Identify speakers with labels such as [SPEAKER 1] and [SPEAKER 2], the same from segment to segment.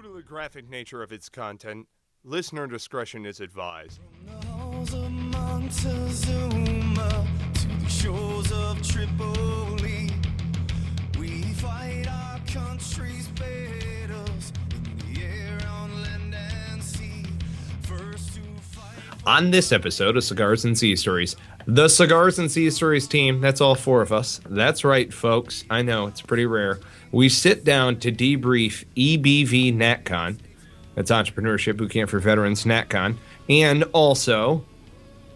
[SPEAKER 1] Due to the graphic nature of its content, listener discretion is advised.
[SPEAKER 2] From the halls of Montezuma to the shores of Tripoli, we fight our country's battles in the air, on land and sea. First to fight.
[SPEAKER 3] On this episode of Cigars and Sea Stories, the Cigars and Sea Stories team, that's all four of us. That's right, folks. I know, it's pretty rare. We sit down to debrief EBV NatCon. That's Entrepreneurship Bootcamp for Veterans NatCon. And also,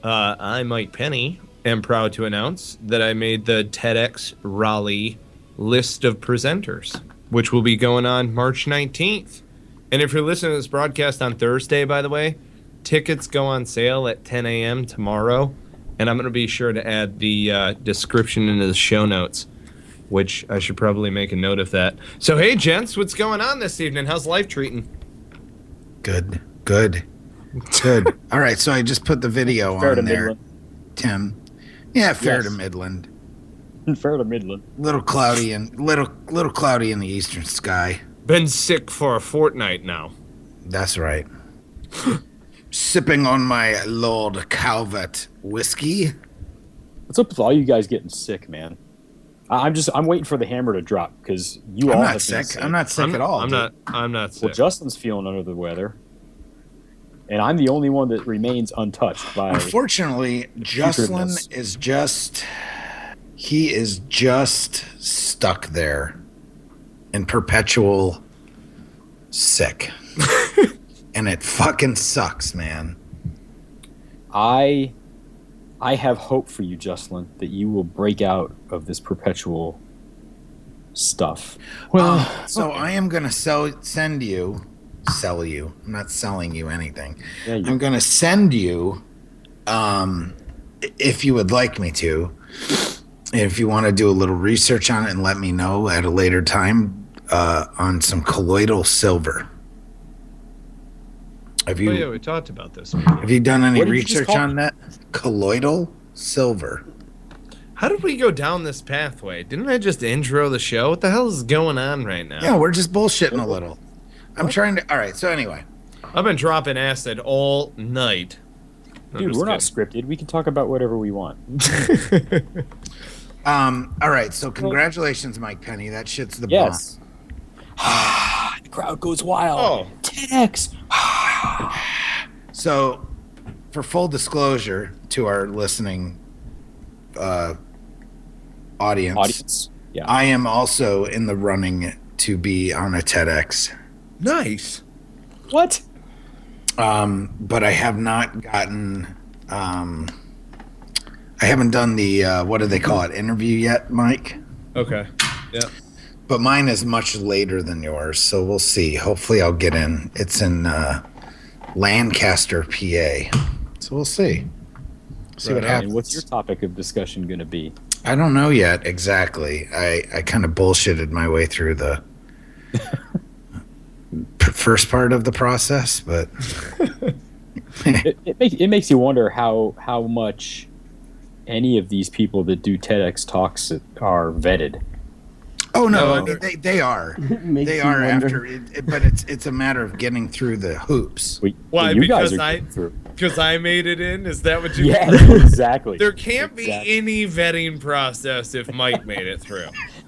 [SPEAKER 3] I, Mike Penny, am proud to announce that I made the TEDx Raleigh list of presenters, which will be going on March 19th. And if you're listening to this broadcast on Thursday, by the way, tickets go on sale at 10 a.m. tomorrow. And I'm going to be sure to add the description into the show notes, which I should probably make a note of that. So, hey, gents, what's going on this evening? How's life treating?
[SPEAKER 4] Good. All right, so I just put the video
[SPEAKER 5] Fair
[SPEAKER 4] on
[SPEAKER 5] to
[SPEAKER 4] there,
[SPEAKER 5] Midland.
[SPEAKER 4] Tim. Yeah, fair
[SPEAKER 5] Yes.
[SPEAKER 4] to Midland.
[SPEAKER 5] Fair to Midland.
[SPEAKER 4] Little cloudy and little cloudy in the eastern sky.
[SPEAKER 3] Been sick for a fortnight now.
[SPEAKER 4] That's right. Sipping on my Lord Calvert whiskey.
[SPEAKER 5] What's up with all you guys getting sick, man? I'm waiting for the hammer to drop because you all
[SPEAKER 4] I'm
[SPEAKER 5] have
[SPEAKER 4] not
[SPEAKER 5] been
[SPEAKER 4] sick. I'm not sick at all.
[SPEAKER 3] I'm
[SPEAKER 4] dude.
[SPEAKER 3] not sick.
[SPEAKER 5] Well, Justin's feeling under the weather, and I'm the only one that remains untouched by.
[SPEAKER 4] Unfortunately, Jocelyn is just stuck there in perpetual sick. And it fucking sucks, man.
[SPEAKER 5] I have hope for you, Jocelyn, that you will break out of this perpetual stuff.
[SPEAKER 4] Well, so I am going to sell you. I'm not selling you anything.
[SPEAKER 5] Yeah,
[SPEAKER 4] I'm going to send you, if you would like me to, if you want to do a little research on it and let me know at a later time, on some colloidal silver. Have you?
[SPEAKER 3] Oh, yeah, we talked about this.
[SPEAKER 4] Have you done any
[SPEAKER 5] What did you just
[SPEAKER 4] research
[SPEAKER 5] call
[SPEAKER 4] on that? Colloidal silver.
[SPEAKER 3] How did we go down this pathway? Didn't I just intro the show? What the hell is going on right now?
[SPEAKER 4] Yeah, we're just bullshitting a little. I'm trying to. All right. So anyway,
[SPEAKER 3] I've been dropping acid all night. I'm
[SPEAKER 5] Dude,
[SPEAKER 3] just
[SPEAKER 5] we're not
[SPEAKER 3] kidding.
[SPEAKER 5] scripted. We can talk about whatever we want.
[SPEAKER 4] all right. So congratulations, Mike Penny. That shit's the
[SPEAKER 5] Yes. The crowd goes wild.
[SPEAKER 3] Oh.
[SPEAKER 5] TEDx.
[SPEAKER 4] So, for full disclosure to our listening audience,
[SPEAKER 5] Yeah.
[SPEAKER 4] I am also in the running to be on a TEDx.
[SPEAKER 3] Nice.
[SPEAKER 5] What?
[SPEAKER 4] But I have not gotten. I haven't done the what do they call it, interview yet, Mike.
[SPEAKER 3] Okay. Yeah.
[SPEAKER 4] But mine is much later than yours, so we'll see. Hopefully, I'll get in. It's in Lancaster, PA. So we'll see. See what happens.
[SPEAKER 5] And what's your topic of discussion going to be?
[SPEAKER 4] I don't know yet exactly. I kind of bullshitted my way through the first part of the process, but
[SPEAKER 5] It makes you wonder how much any of these people that do TEDx talks are vetted.
[SPEAKER 4] oh no,
[SPEAKER 3] No,
[SPEAKER 4] I mean, they are. They are after it, but it's a matter of getting through the hoops.
[SPEAKER 3] Why?
[SPEAKER 5] You guys
[SPEAKER 3] Because
[SPEAKER 5] are
[SPEAKER 3] I
[SPEAKER 5] getting through.
[SPEAKER 3] because I made it in. Is that what you?
[SPEAKER 5] Yeah,
[SPEAKER 3] mean?
[SPEAKER 5] exactly.
[SPEAKER 3] There can't
[SPEAKER 5] Exactly.
[SPEAKER 3] be any vetting process if Mike made it through.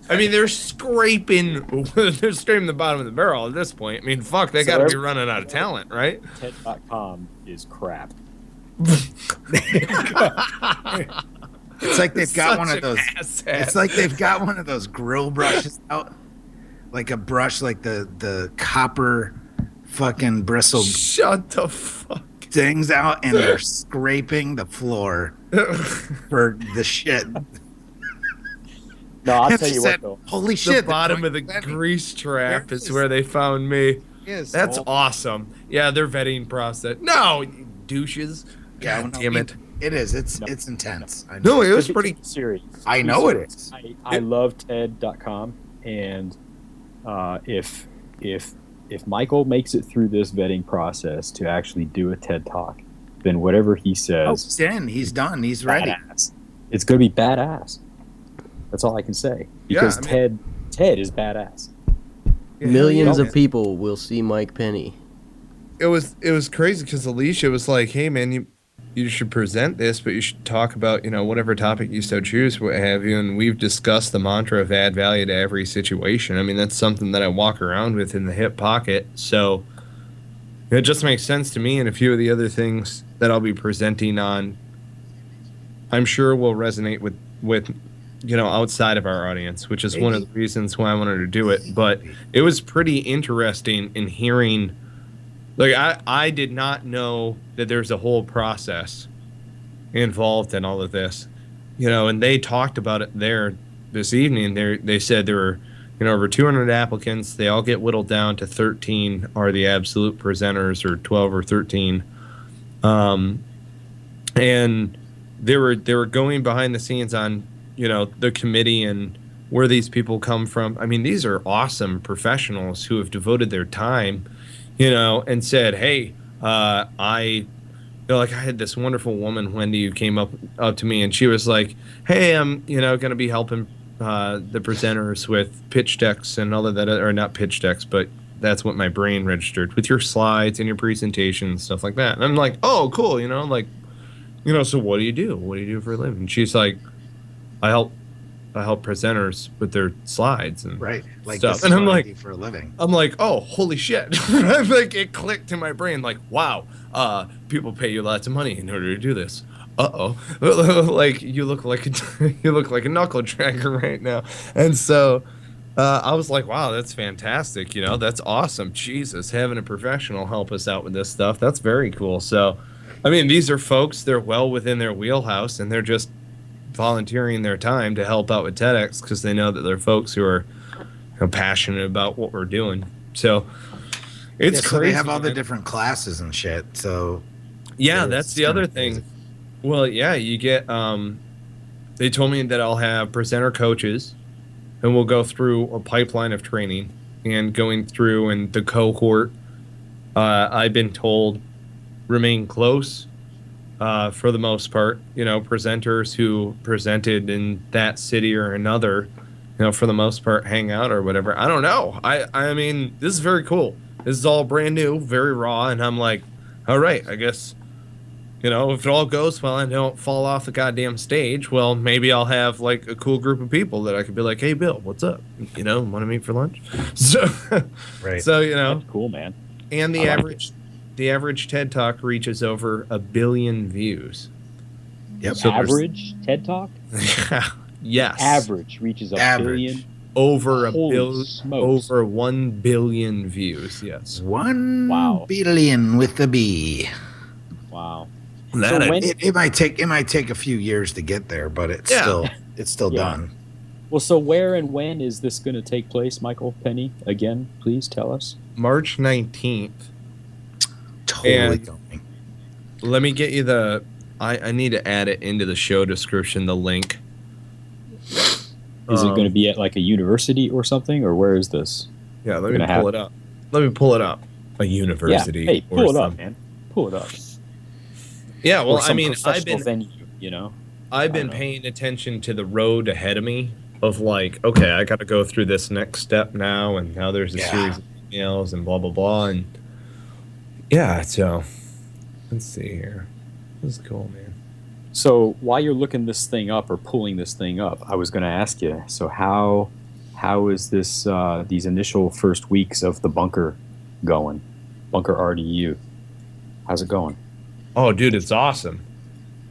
[SPEAKER 3] I mean, they're scraping the bottom of the barrel at this point. I mean, fuck, they
[SPEAKER 5] So
[SPEAKER 3] got to be
[SPEAKER 5] every-
[SPEAKER 3] running out of talent, right?
[SPEAKER 5] TED.com is crap.
[SPEAKER 4] It's like they've got one
[SPEAKER 3] Such
[SPEAKER 4] of those.
[SPEAKER 3] an asshat.
[SPEAKER 4] It's like they've got one of those grill brushes out, like a brush, like the copper fucking bristled
[SPEAKER 3] Shut the fuck.
[SPEAKER 4] things out, and they're scraping the floor for the shit.
[SPEAKER 5] No, I'll
[SPEAKER 4] And
[SPEAKER 5] tell
[SPEAKER 4] she
[SPEAKER 5] you
[SPEAKER 4] said,
[SPEAKER 5] what though.
[SPEAKER 4] holy
[SPEAKER 3] The
[SPEAKER 4] shit!
[SPEAKER 3] bottom of the
[SPEAKER 4] There
[SPEAKER 3] grease trap
[SPEAKER 4] There
[SPEAKER 3] is
[SPEAKER 4] it
[SPEAKER 3] where
[SPEAKER 4] is.
[SPEAKER 3] they found me.
[SPEAKER 4] it is.
[SPEAKER 3] That's
[SPEAKER 4] Oh,
[SPEAKER 3] awesome. Yeah, their vetting process. No, you douches.
[SPEAKER 4] yeah,
[SPEAKER 3] God
[SPEAKER 4] no,
[SPEAKER 3] damn it.
[SPEAKER 4] It is. It's
[SPEAKER 5] No.
[SPEAKER 4] it's intense. I
[SPEAKER 3] No,
[SPEAKER 4] know.
[SPEAKER 3] it was
[SPEAKER 5] But
[SPEAKER 3] pretty.
[SPEAKER 5] serious.
[SPEAKER 4] I know it is.
[SPEAKER 5] I love TED.com, and if Michael makes it through this vetting process to actually do a TED talk, then whatever he
[SPEAKER 4] Oh,
[SPEAKER 5] says,
[SPEAKER 4] then he's done. He's ready.
[SPEAKER 5] badass. It's going to be badass. That's all I can say.
[SPEAKER 3] Yeah,
[SPEAKER 5] Because
[SPEAKER 3] I mean-
[SPEAKER 5] Ted is badass.
[SPEAKER 6] Millions
[SPEAKER 3] Yeah.
[SPEAKER 6] of people will see Mike Penny.
[SPEAKER 3] It was crazy because Alicia was like, "Hey man, you should present this, but you should talk about whatever topic you so choose, what have you." And we've discussed the mantra of add value to every situation. I mean, that's something that I walk around with in the hip pocket. So it just makes sense to me. And a few of the other things that I'll be presenting on, I'm sure will resonate with outside of our audience, which is one of the reasons why I wanted to do it. But it was pretty interesting in hearing. Like, I did not know that there's a whole process involved in all of this, and they talked about it there this evening. They said there were, over 200 applicants. They all get whittled down to 13 are the absolute presenters, or 12 or 13. And they were going behind the scenes on, the committee and where these people come from. I mean, these are awesome professionals who have devoted their time, and said, "Hey, I had this wonderful woman, Wendy, who came up to me, and she was like, 'Hey, I'm, going to be helping the presenters with pitch decks and all of that, or not pitch decks, but that's what my brain registered, with your slides and your presentation and stuff like that.'" And I'm like, "Oh, cool, so what do you do? What do you do for a living?" And she's like, I help presenters with their slides and stuff." And I'm like,
[SPEAKER 4] for a living.
[SPEAKER 3] I'm like, "Oh, holy shit!" Like, it clicked in my brain. Like, wow, people pay you lots of money in order to do this. Like, you look like a knuckle dragger right now. And so I was like, wow, that's fantastic. That's awesome. Jesus, having a professional help us out with this stuff, that's very cool. So, I mean, these are folks, they're well within their wheelhouse, and they're just volunteering their time to help out with TEDx because they know that they're folks who are passionate about what we're doing. So it's crazy.
[SPEAKER 4] So they have all the different classes and shit. So
[SPEAKER 3] yeah, that's the other thing. Well, yeah, you get they told me that I'll have presenter coaches, and we'll go through a pipeline of training and going through, and the cohort I've been told remain close for the most part. Presenters who presented in that city or another, for the most part hang out or whatever. I don't know. I mean, this is very cool. This is all brand new, very raw, and I'm like, all right, I guess, if it all goes well and I don't fall off the goddamn stage, well, maybe I'll have like a cool group of people that I could be like, "Hey, Bill, what's up? Want to meet for lunch?" So,
[SPEAKER 4] right.
[SPEAKER 3] So,
[SPEAKER 5] That's cool, man.
[SPEAKER 3] And the average TED Talk reaches over 1 billion views.
[SPEAKER 4] Yep.
[SPEAKER 5] So average TED Talk?
[SPEAKER 3] Yes.
[SPEAKER 5] Average reaches a billion.
[SPEAKER 3] Over
[SPEAKER 5] Holy smokes.
[SPEAKER 3] over 1 billion views. Yes.
[SPEAKER 4] 1 billion with a B.
[SPEAKER 5] Wow.
[SPEAKER 4] It might take a few years to get there, but it's still done.
[SPEAKER 5] Well, so where and when is this going to take place, Michael Penny? Again, please tell us.
[SPEAKER 3] March 19th.
[SPEAKER 4] Totally going.
[SPEAKER 3] Let me get you I need to add it into the show description, the link.
[SPEAKER 5] Is it going to be at like a university or something, or where is this?
[SPEAKER 3] Yeah, let me pull it up. Let me pull it up. A university.
[SPEAKER 5] Yeah. Hey, pull it up, man. Pull it up.
[SPEAKER 3] Yeah, well, I mean, I've been
[SPEAKER 5] venue,
[SPEAKER 3] I've been paying attention to the road ahead of me of like, okay, I got to go through this next step now, and now there's a series of emails and blah blah blah, and yeah. So let's see here. This is cool, man.
[SPEAKER 5] So while you're looking this thing up or pulling this thing up, I was going to ask you. So how is this these initial first weeks of the bunker going? Bunker RDU. How's it going?
[SPEAKER 3] Oh, dude, it's awesome.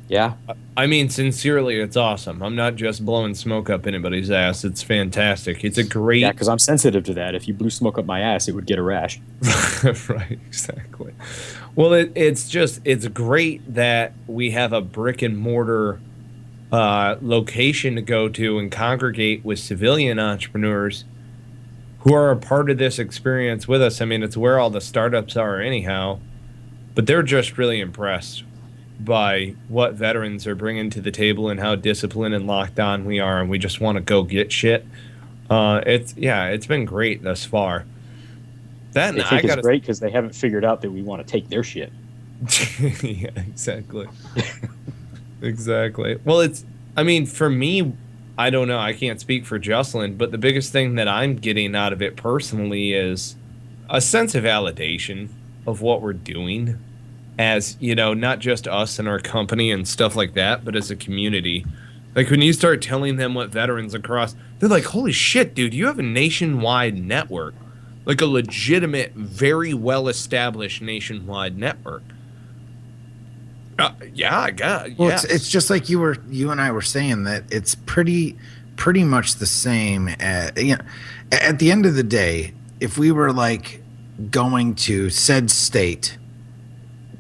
[SPEAKER 5] Yeah?
[SPEAKER 3] I mean, sincerely, it's awesome. I'm not just blowing smoke up anybody's ass. It's fantastic. It's a great...
[SPEAKER 5] Yeah, because I'm sensitive to that. If you blew smoke up my ass, it would get a rash.
[SPEAKER 3] Right, exactly. Well, it's great that we have a brick and mortar location to go to and congregate with civilian entrepreneurs who are a part of this experience with us. I mean, it's where all the startups are anyhow. But they're just really impressed by what veterans are bringing to the table and how disciplined and locked on we are, and we just want to go get shit. It's been great thus far.
[SPEAKER 5] They think it's great because they haven't figured out that we want to take their shit.
[SPEAKER 3] Yeah, exactly. Exactly. Well, for me, I don't know. I can't speak for Jocelyn, but the biggest thing that I'm getting out of it personally is a sense of validation of what we're doing as, not just us and our company and stuff like that, but as a community. Like when you start telling them what veterans across, they're like, holy shit, dude, you have a nationwide network. Like a legitimate, very well-established nationwide network. Yeah, I got it.
[SPEAKER 4] Well,
[SPEAKER 3] Yeah.
[SPEAKER 4] it's just like you and I were saying that it's pretty much the same. At the end of the day, if we were like going to said state,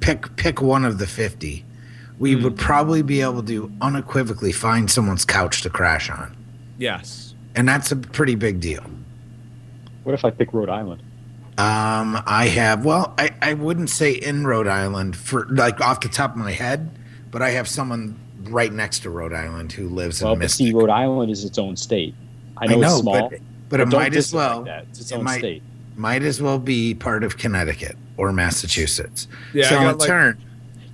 [SPEAKER 4] pick one of the 50, we would probably be able to unequivocally find someone's couch to crash on.
[SPEAKER 3] Yes.
[SPEAKER 4] And that's a pretty big deal.
[SPEAKER 5] What if I pick Rhode Island?
[SPEAKER 4] I wouldn't say in Rhode Island for like off the top of my head, but I have someone right next to Rhode Island who lives in Mystic.
[SPEAKER 5] See, Rhode Island is its own state. I know it's small,
[SPEAKER 4] but it might as well.
[SPEAKER 5] Like that. It's its own state.
[SPEAKER 4] Might as well be part of Connecticut or Massachusetts.
[SPEAKER 3] Yeah,
[SPEAKER 4] so in turn,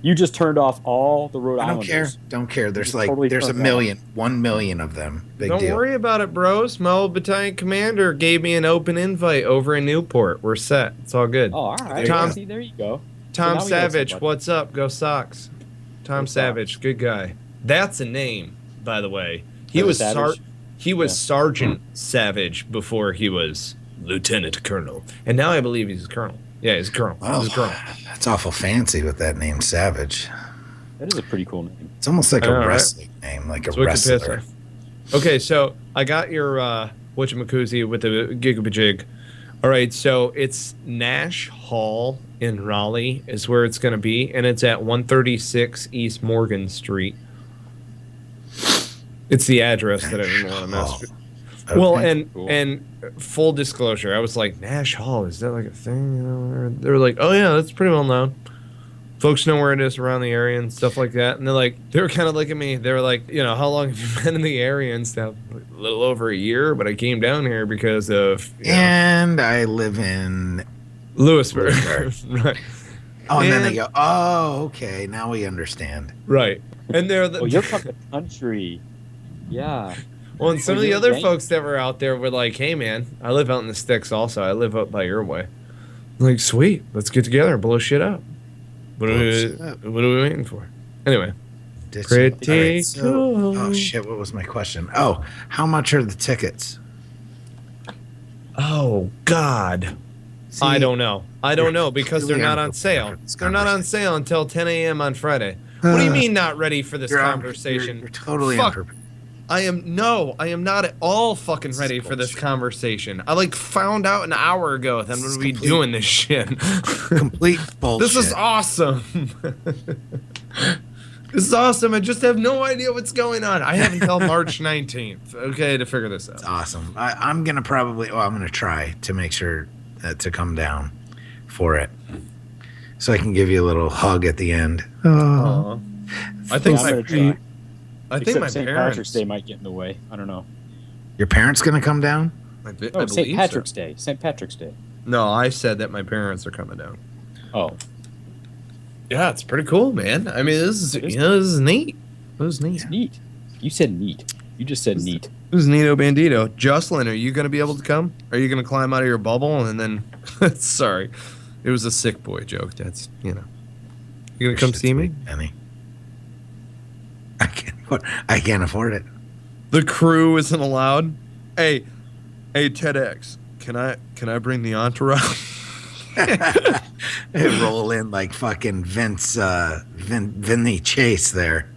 [SPEAKER 5] you just turned off all the Rhode Islanders.
[SPEAKER 4] Don't care. There's
[SPEAKER 5] totally
[SPEAKER 4] there's 1 million of them. Big
[SPEAKER 3] Don't
[SPEAKER 4] deal.
[SPEAKER 3] worry about it, bros. My old battalion commander gave me an open invite over in Newport. We're set. It's all good.
[SPEAKER 5] Oh, all right. See, there you go.
[SPEAKER 3] Tom
[SPEAKER 5] So
[SPEAKER 3] Savage, what's up? Go Sox. Tom Savage, good guy. That's a name, by the way. He was Sergeant Savage before he was Lieutenant Colonel, and now I believe he's a colonel. Yeah, he's a colonel. He's a colonel.
[SPEAKER 4] That's awful fancy with that name, Savage.
[SPEAKER 5] That is a pretty cool name.
[SPEAKER 4] It's almost like a wrestling name, like a wrestler.
[SPEAKER 3] Okay, so I got your whatchamacoozy with the gigabajig. All right, so it's Nash Hall in Raleigh is where it's going to be, and it's at 136 East Morgan Street. It's the address that I didn't want to mess with.
[SPEAKER 4] Okay.
[SPEAKER 3] Well,
[SPEAKER 5] Cool.
[SPEAKER 3] and full disclosure, I was like, Nash Hall, is that like a thing? They were like, oh yeah, that's pretty well known. Folks know where it is around the area and stuff like that. And they were kind of looking at me. They were like, how long have you been in the area and stuff? A little over a year, but I came down here because of.
[SPEAKER 4] And I live in
[SPEAKER 3] Lewisburg. Right.
[SPEAKER 4] Oh, and then they go, oh, okay, now we understand.
[SPEAKER 3] Right. And they're
[SPEAKER 5] you're from the country. Yeah.
[SPEAKER 3] Well, and some of the other folks that were out there were like, hey, man, I live out in the sticks also. I live up by your way. I'm like, sweet. Let's get together and blow shit up. What are we waiting for? Anyway. Pretty cool.
[SPEAKER 4] Oh, shit. What was my question? Oh, how much are the tickets?
[SPEAKER 3] Oh, God.
[SPEAKER 4] See,
[SPEAKER 3] I don't know. Because they're not on sale. They're not on sale until 10 a.m. on Friday. What do you mean not ready for this conversation?
[SPEAKER 4] You're totally unprepared.
[SPEAKER 3] I am not at all fucking ready for this conversation. I found out an hour ago that I'm going to be doing this shit.
[SPEAKER 4] Complete bullshit.
[SPEAKER 3] This is awesome. This is awesome. I just have no idea what's going on. I have until March 19th, okay, to figure this out.
[SPEAKER 4] It's awesome. I'm going to I'm going to try to make sure to come down for it. So I can give you a little hug at the end.
[SPEAKER 3] Oh. I think
[SPEAKER 5] I'm gonna try.
[SPEAKER 3] I think my
[SPEAKER 5] St.
[SPEAKER 3] parents.
[SPEAKER 5] Patrick's Day might get in the way. I don't know.
[SPEAKER 4] Your parents going to come down?
[SPEAKER 5] No, St. Patrick's Day. St. Patrick's Day.
[SPEAKER 3] No, I said that my parents are coming down.
[SPEAKER 5] Oh.
[SPEAKER 3] Yeah, it's pretty cool, man. I mean, this is neat. This is neat.
[SPEAKER 5] It's neat. You said neat. You just said neat.
[SPEAKER 3] This is Nito Bandito. Jocelyn, are you going to be able to come? Are you going to climb out of your bubble and then... Sorry. It was a sick boy joke. That's, You going to come see me?
[SPEAKER 4] Penny. I can't afford it.
[SPEAKER 3] The crew isn't allowed. Hey, TEDx. Can I bring the entourage?
[SPEAKER 4] They roll in like fucking Vinny Chase there.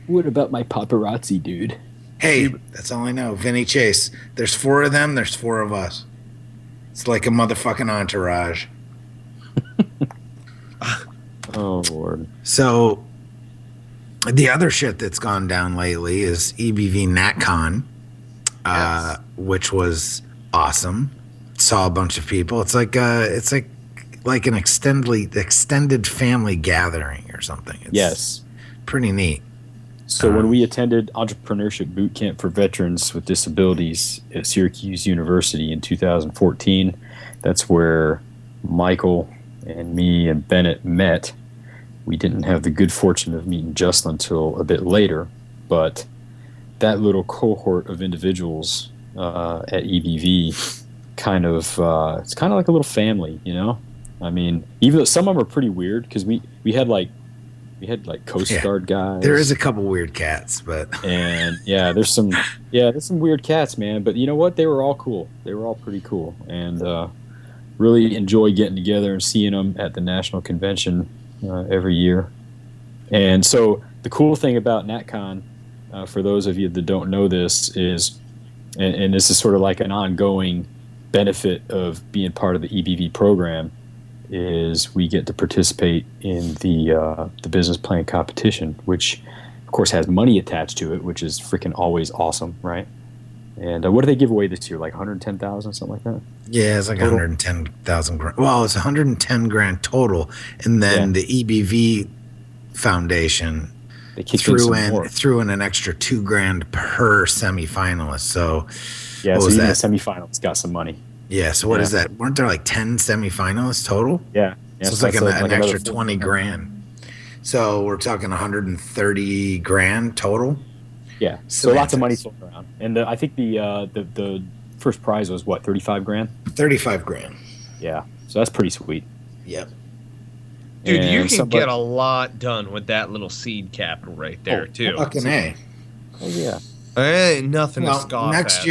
[SPEAKER 5] What about my paparazzi, dude?
[SPEAKER 4] Hey, that's all I know. Vinny Chase. There's 4 of them. There's 4 of us. It's like a motherfucking entourage.
[SPEAKER 5] Oh, Lord.
[SPEAKER 4] So the other shit that's gone down lately is EBV NatCon, which was awesome. Saw a bunch of people. It's like an extended family gathering or something. It's pretty neat.
[SPEAKER 5] So when we attended Entrepreneurship Boot Camp for Veterans with Disabilities at Syracuse University in 2014, that's where Michael and me and Bennett met. We didn't have the good fortune of meeting Jocelyn until a bit later, but that little cohort of individuals at EBV kind of it's kind of like a little family, you know. I mean, even though some of them are pretty weird because we had like Coast Guard guys.
[SPEAKER 4] There is a couple weird cats, but
[SPEAKER 5] and there's some weird cats, man. But you know what? They were all cool. They were all pretty cool, and really enjoy getting together and seeing them at the national convention every year. And so the cool thing about NatCon, for those of you that don't know this, is, and this is sort of like an ongoing benefit of being part of the EBV program, is we get to participate in the business plan competition, which of course has money attached to it, which is freaking always awesome, right? And what do they give away this year? Like 110,000, something like that?
[SPEAKER 4] Yeah, it's like 110,000 grand. Well, it's 110 grand total, and then the EBV Foundation
[SPEAKER 5] they
[SPEAKER 4] threw in an extra $2 grand per semifinalist. So
[SPEAKER 5] so even the semifinalists got some money.
[SPEAKER 4] Yeah, so what is that? Weren't there like 10 semifinalists total?
[SPEAKER 5] Yeah.
[SPEAKER 4] So it's like an extra 20 grand. So we're talking 130 grand total.
[SPEAKER 5] Yeah. So lots of money floating around. And I think the first prize was what, 35 grand?
[SPEAKER 4] 35 grand.
[SPEAKER 5] Yeah. So that's pretty sweet.
[SPEAKER 4] Yep.
[SPEAKER 3] Dude, you can get a lot done with that little seed capital right there, too.
[SPEAKER 4] Fucking A.
[SPEAKER 5] Oh, yeah.
[SPEAKER 3] There ain't nothing to scoff
[SPEAKER 4] next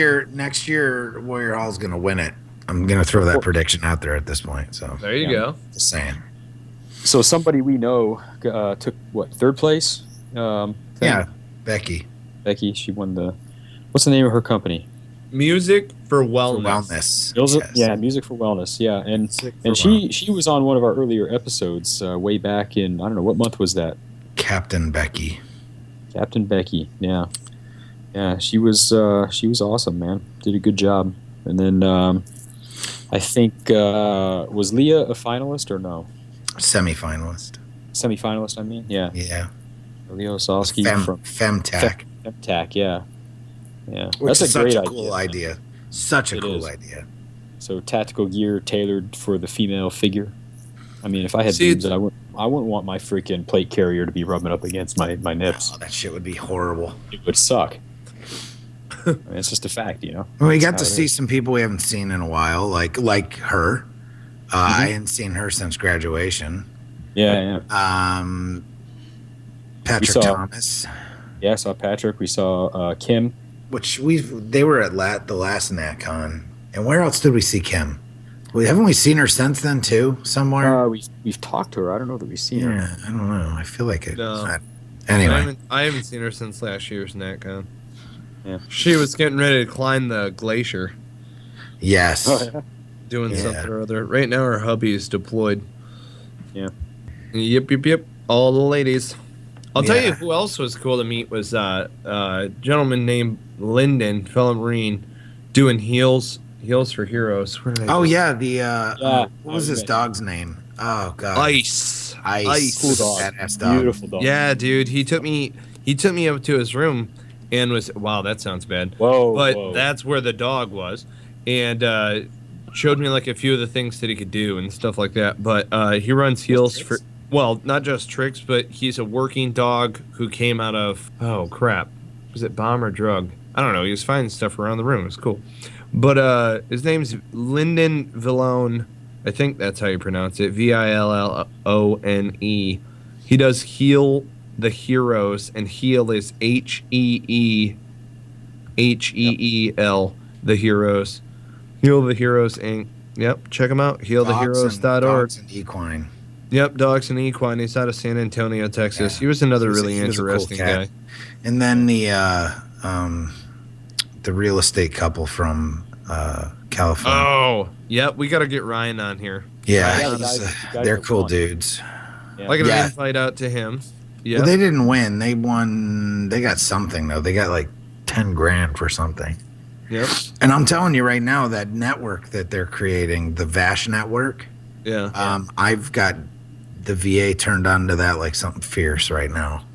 [SPEAKER 4] year, Warrior Hall's going to win it. I'm going to throw that prediction out there at this point. So
[SPEAKER 3] there you go.
[SPEAKER 4] Just saying.
[SPEAKER 5] So somebody we know took, what, third place?
[SPEAKER 4] Becky.
[SPEAKER 5] Becky, she won what's the name of her company?
[SPEAKER 3] Music for Wellness.
[SPEAKER 5] Music for Wellness. Yeah, and she was on one of our earlier episodes way back in, I don't know, what month was that?
[SPEAKER 4] Captain Becky.
[SPEAKER 5] Yeah. Yeah, she was awesome, man. Did a good job. And then I think was Leah a finalist or no? Semi-finalist, I mean. Yeah.
[SPEAKER 4] Yeah.
[SPEAKER 5] Leah Osalski from
[SPEAKER 4] Femtac.
[SPEAKER 5] Femtac, yeah. Yeah.
[SPEAKER 4] Which
[SPEAKER 5] That's
[SPEAKER 4] is
[SPEAKER 5] a great
[SPEAKER 4] cool idea. Such a cool idea.
[SPEAKER 5] So tactical gear tailored for the female figure. I mean, if I had boobs, I wouldn't want my freaking plate carrier to be rubbing up against my nips.
[SPEAKER 4] Oh, that shit would be horrible.
[SPEAKER 5] It would suck. I mean, it's just a fact, you know.
[SPEAKER 4] Well, we got to see some people we haven't seen in a while, like her. I hadn't seen her since graduation.
[SPEAKER 5] Yeah.
[SPEAKER 4] Patrick Thomas.
[SPEAKER 5] Yeah, I saw Patrick. We saw Kim.
[SPEAKER 4] Which they were at the last NatCon. And where else did we see Kim? Haven't we seen her since then too? Somewhere?
[SPEAKER 5] We've talked to her. I don't know that we've seen her.
[SPEAKER 4] I don't know. I feel like it.
[SPEAKER 3] No.
[SPEAKER 4] Anyway.
[SPEAKER 3] I haven't seen her since last year's NatCon.
[SPEAKER 5] Yeah.
[SPEAKER 3] She was getting ready to climb the glacier.
[SPEAKER 4] Yes.
[SPEAKER 5] Oh, yeah.
[SPEAKER 3] Doing something or other. Right now her hubby is deployed.
[SPEAKER 5] Yeah.
[SPEAKER 3] Yep. All the ladies. I'll tell you who else was cool to meet was a gentleman named Lyndon, fellow Marine, doing heels for heroes.
[SPEAKER 4] What was his dog's name? Oh god.
[SPEAKER 3] Ice.
[SPEAKER 5] Cool dog.
[SPEAKER 4] Badass dog.
[SPEAKER 5] Beautiful dog.
[SPEAKER 3] Yeah, dude. He took me up to his room and was that sounds bad.
[SPEAKER 5] Whoa.
[SPEAKER 3] That's where the dog was. And showed me like a few of the things that he could do and stuff like that. But he runs heels for not just tricks, but he's a working dog who came out of was it bomb or drug? I don't know. He was finding stuff around the room. It was cool. But his name's Lyndon Villone. I think that's how you pronounce it. Villone. He does Heal the Heroes, and Heal is HEEL. The Heroes. Heal the Heroes Inc. Yep, check him out. HealTheHeroes.org.
[SPEAKER 4] Dogs and Equine.
[SPEAKER 3] Yep, Dogs and Equine. He's out of San Antonio, Texas. He was another really interesting guy.
[SPEAKER 4] And then the real estate couple from California.
[SPEAKER 3] Oh, yep. We got to get Ryan on here.
[SPEAKER 4] Yeah, they're cool dudes.
[SPEAKER 3] Yeah. I got an invite out to him. Yeah.
[SPEAKER 4] Well, they didn't win. They won. They got something though. They got like 10 grand for something.
[SPEAKER 3] Yep.
[SPEAKER 4] And I'm telling you right now, that network that they're creating, the VASH network.
[SPEAKER 3] Yeah.
[SPEAKER 4] I've got the VA turned on to that like something fierce right now.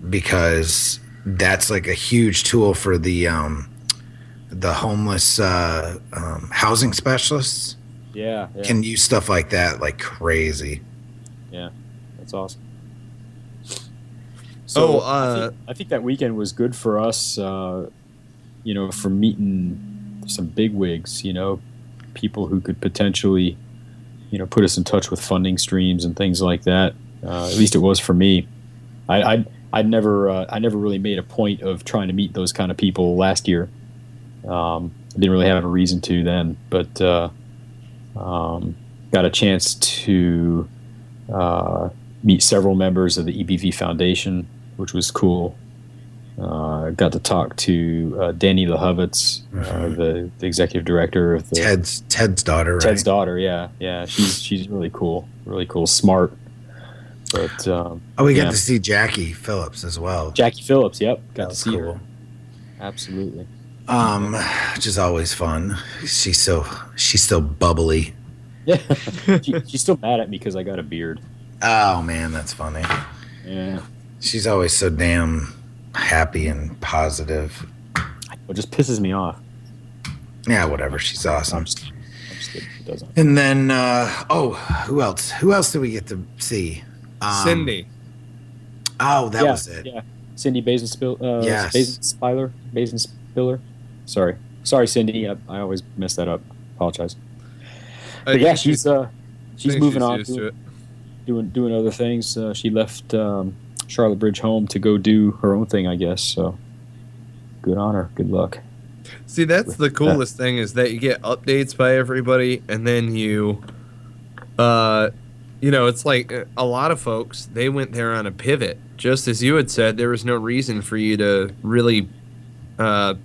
[SPEAKER 4] Because that's like a huge tool for the homeless housing specialists.
[SPEAKER 5] Yeah.
[SPEAKER 4] Can use stuff like that like crazy.
[SPEAKER 5] Yeah, that's awesome. So
[SPEAKER 3] Oh,
[SPEAKER 5] I think that weekend was good for us, for meeting some bigwigs, people who could potentially, put us in touch with funding streams and things like that. At least it was for me. I never really made a point of trying to meet those kind of people last year. I didn't really have a reason to then, but got a chance to meet several members of the EBV Foundation, which was cool. Got to talk to Danny Lehovitz, the executive director of the
[SPEAKER 4] Ted's daughter. Right?
[SPEAKER 5] Ted's daughter, yeah. She's really cool, smart. But
[SPEAKER 4] we got to see Jackie Phillips as well.
[SPEAKER 5] Jackie Phillips, yep, got to see
[SPEAKER 4] cool.
[SPEAKER 5] her. Absolutely.
[SPEAKER 4] Which is always fun. She's so bubbly.
[SPEAKER 5] Yeah, she's still mad at me because I got a beard.
[SPEAKER 4] Oh man, that's funny.
[SPEAKER 5] Yeah,
[SPEAKER 4] she's always so damn happy and positive.
[SPEAKER 5] It just pisses me off.
[SPEAKER 4] Yeah, whatever. She's awesome.
[SPEAKER 5] I'm just kidding. It doesn't.
[SPEAKER 4] And then, who else? Who else did we get to see?
[SPEAKER 3] Cindy.
[SPEAKER 4] Oh, that was it.
[SPEAKER 5] Yeah, Cindy Basenspiller.
[SPEAKER 4] Yes.
[SPEAKER 5] Basenspiller. Sorry, Cindy. I always mess that up. Apologize. But yeah, she's moving on, doing other things. She left Charlotte Bridge home to go do her own thing, I guess. So good on her. Good luck.
[SPEAKER 3] See, that's the coolest thing is that you get updates by everybody, and then you, it's like a lot of folks, they went there on a pivot. Just as you had said, there was no reason for you to really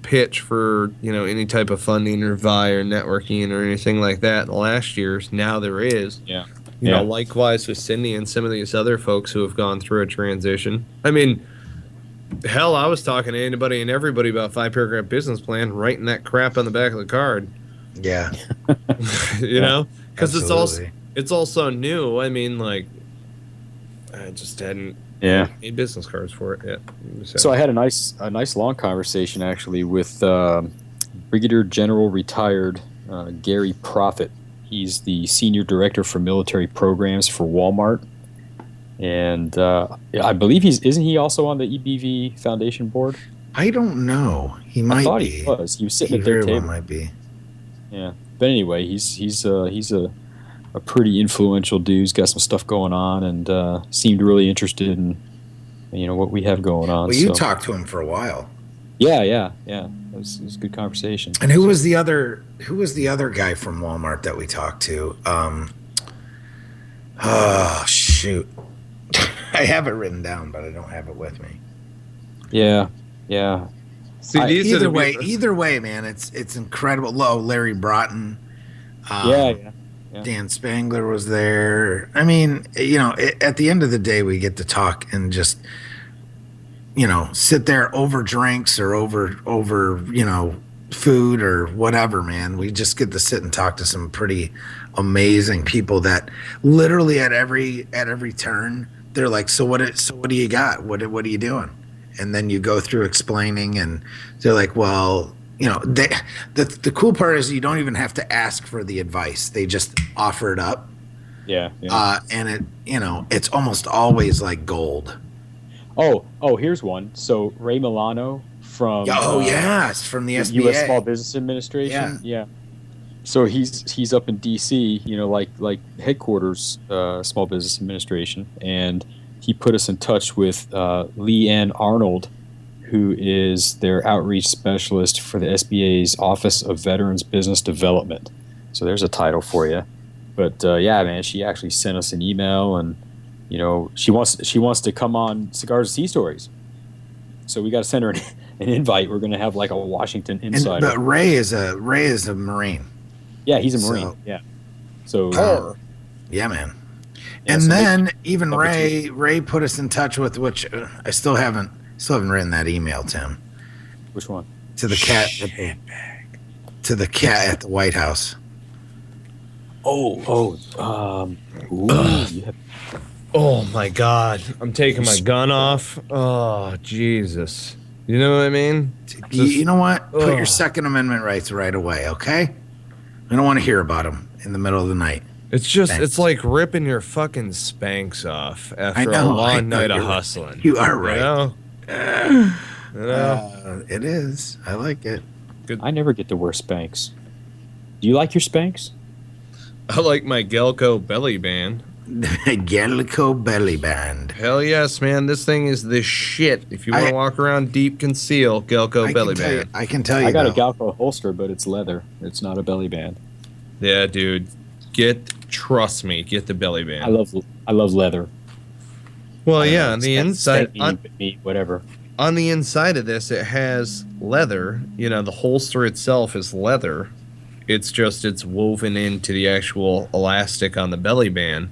[SPEAKER 3] pitch for, any type of funding or VI or networking or anything like that in the last years. Now there is.
[SPEAKER 5] Yeah.
[SPEAKER 3] You know, likewise with Cindy and some of these other folks who have gone through a transition. I mean, hell, I was talking to anybody and everybody about 5-paragraph business plan, writing that crap on the back of the card.
[SPEAKER 4] Yeah.
[SPEAKER 3] Know, because it's all so new. I mean, like, I just hadn't made business cards for it yet.
[SPEAKER 5] So I had a nice long conversation actually with Brigadier General retired Gary Proffitt. He's the senior director for military programs for Walmart. And I believe isn't he also on the EBV Foundation board?
[SPEAKER 4] I don't know. He might be. I thought he
[SPEAKER 5] was. He was sitting at their table.
[SPEAKER 4] Well might be.
[SPEAKER 5] Yeah. But anyway, he's a pretty influential dude. He's got some stuff going on and seemed really interested in what we have going on.
[SPEAKER 4] Well, you talked to him for a while.
[SPEAKER 5] Yeah. It was a good conversation.
[SPEAKER 4] And who was the other guy from Walmart that we talked to? Oh shoot. I have it written down, but I don't have it with me.
[SPEAKER 5] Yeah.
[SPEAKER 3] See,
[SPEAKER 4] either way, man, it's incredible. Larry Broughton. Dan Spangler was there. I mean, at the end of the day, we get to talk and just, sit there over drinks or over food or whatever, man. We just get to sit and talk to some pretty amazing people that literally at every turn, they're like, so what do you got? What are you doing? And then you go through explaining and they're like, well, the cool part is you don't even have to ask for the advice. They just offer it up.
[SPEAKER 5] Yeah.
[SPEAKER 4] And it's almost always like gold.
[SPEAKER 5] Oh, here's one. So Ray Milano from
[SPEAKER 4] it's from the SBA.
[SPEAKER 5] U.S. Small Business Administration. Yeah. So he's up in D.C. Like headquarters, Small Business Administration, and he put us in touch with Lee Ann Arnold, who is their outreach specialist for the SBA's Office of Veterans Business Development. So there's a title for you. But man, she actually sent us an email, and she wants to come on Cigars and Sea Stories. So we got to send her an invite. We're going to have like a Washington insider.
[SPEAKER 4] But Ray is a Marine.
[SPEAKER 5] Yeah, he's a Marine. So
[SPEAKER 4] yeah, man. And then even Ray put us in touch with, which I still haven't written that email to him.
[SPEAKER 5] Which one?
[SPEAKER 4] To the cat. To the cat at the White House.
[SPEAKER 5] Oh
[SPEAKER 3] my God! I'm taking my gun off. Oh Jesus! You know what I mean?
[SPEAKER 4] You know what? Put your Second Amendment rights right away, okay? I don't want to hear about them in the middle of the night.
[SPEAKER 3] It's just,
[SPEAKER 4] Thanks.
[SPEAKER 3] it's like ripping your fucking Spanx off after
[SPEAKER 4] know,
[SPEAKER 3] a long
[SPEAKER 4] I know,
[SPEAKER 3] night of
[SPEAKER 4] you're right.
[SPEAKER 3] hustling.
[SPEAKER 4] You are right.
[SPEAKER 3] You know?
[SPEAKER 4] It is. I like it.
[SPEAKER 5] I never get to wear Spanx. Do you like your Spanx?
[SPEAKER 3] I like my Gelco belly band.
[SPEAKER 4] Gallico belly band.
[SPEAKER 3] Hell yes, man. This thing is the shit. If you want to walk around deep conceal, Gelco belly band.
[SPEAKER 4] I can tell you.
[SPEAKER 5] I got a
[SPEAKER 4] though.
[SPEAKER 5] Galco holster, but it's leather. It's not a belly band.
[SPEAKER 3] Yeah, dude. Trust me, get the belly band.
[SPEAKER 5] I love leather.
[SPEAKER 3] Well, yeah, on the inside,
[SPEAKER 5] whatever.
[SPEAKER 3] on the inside of this, it has leather. You know, the holster itself is leather. It's just, it's woven into the actual elastic on the belly band.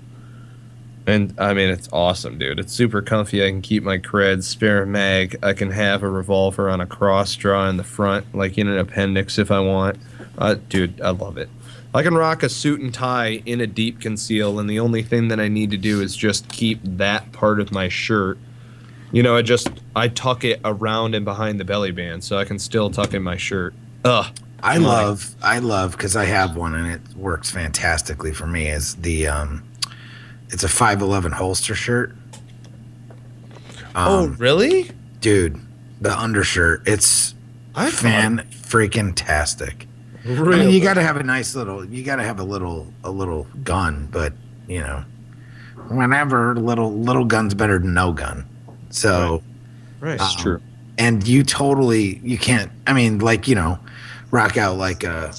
[SPEAKER 3] And, I mean, it's awesome, dude. It's super comfy. I can keep my creds, spare mag. I can have a revolver on a cross draw in the front, like in an appendix if I want. Dude, I love it. I can rock a suit and tie in a deep conceal, and the only thing that I need to do is just keep that part of my shirt. You know, I tuck it around and behind the belly band, so I can still tuck in my shirt.
[SPEAKER 4] I love, because I have one and it works fantastically for me, is the, it's a 511 holster shirt.
[SPEAKER 3] Oh, really?
[SPEAKER 4] Dude, the undershirt, it's fan-freaking-tastic.
[SPEAKER 3] Really?
[SPEAKER 4] I mean, you got to have a nice little, you got to have a little gun, but, you know, whenever, little gun's better than no gun. So,
[SPEAKER 3] Right.
[SPEAKER 5] It's true.
[SPEAKER 4] And you can't, I mean, like, you know, rock out like a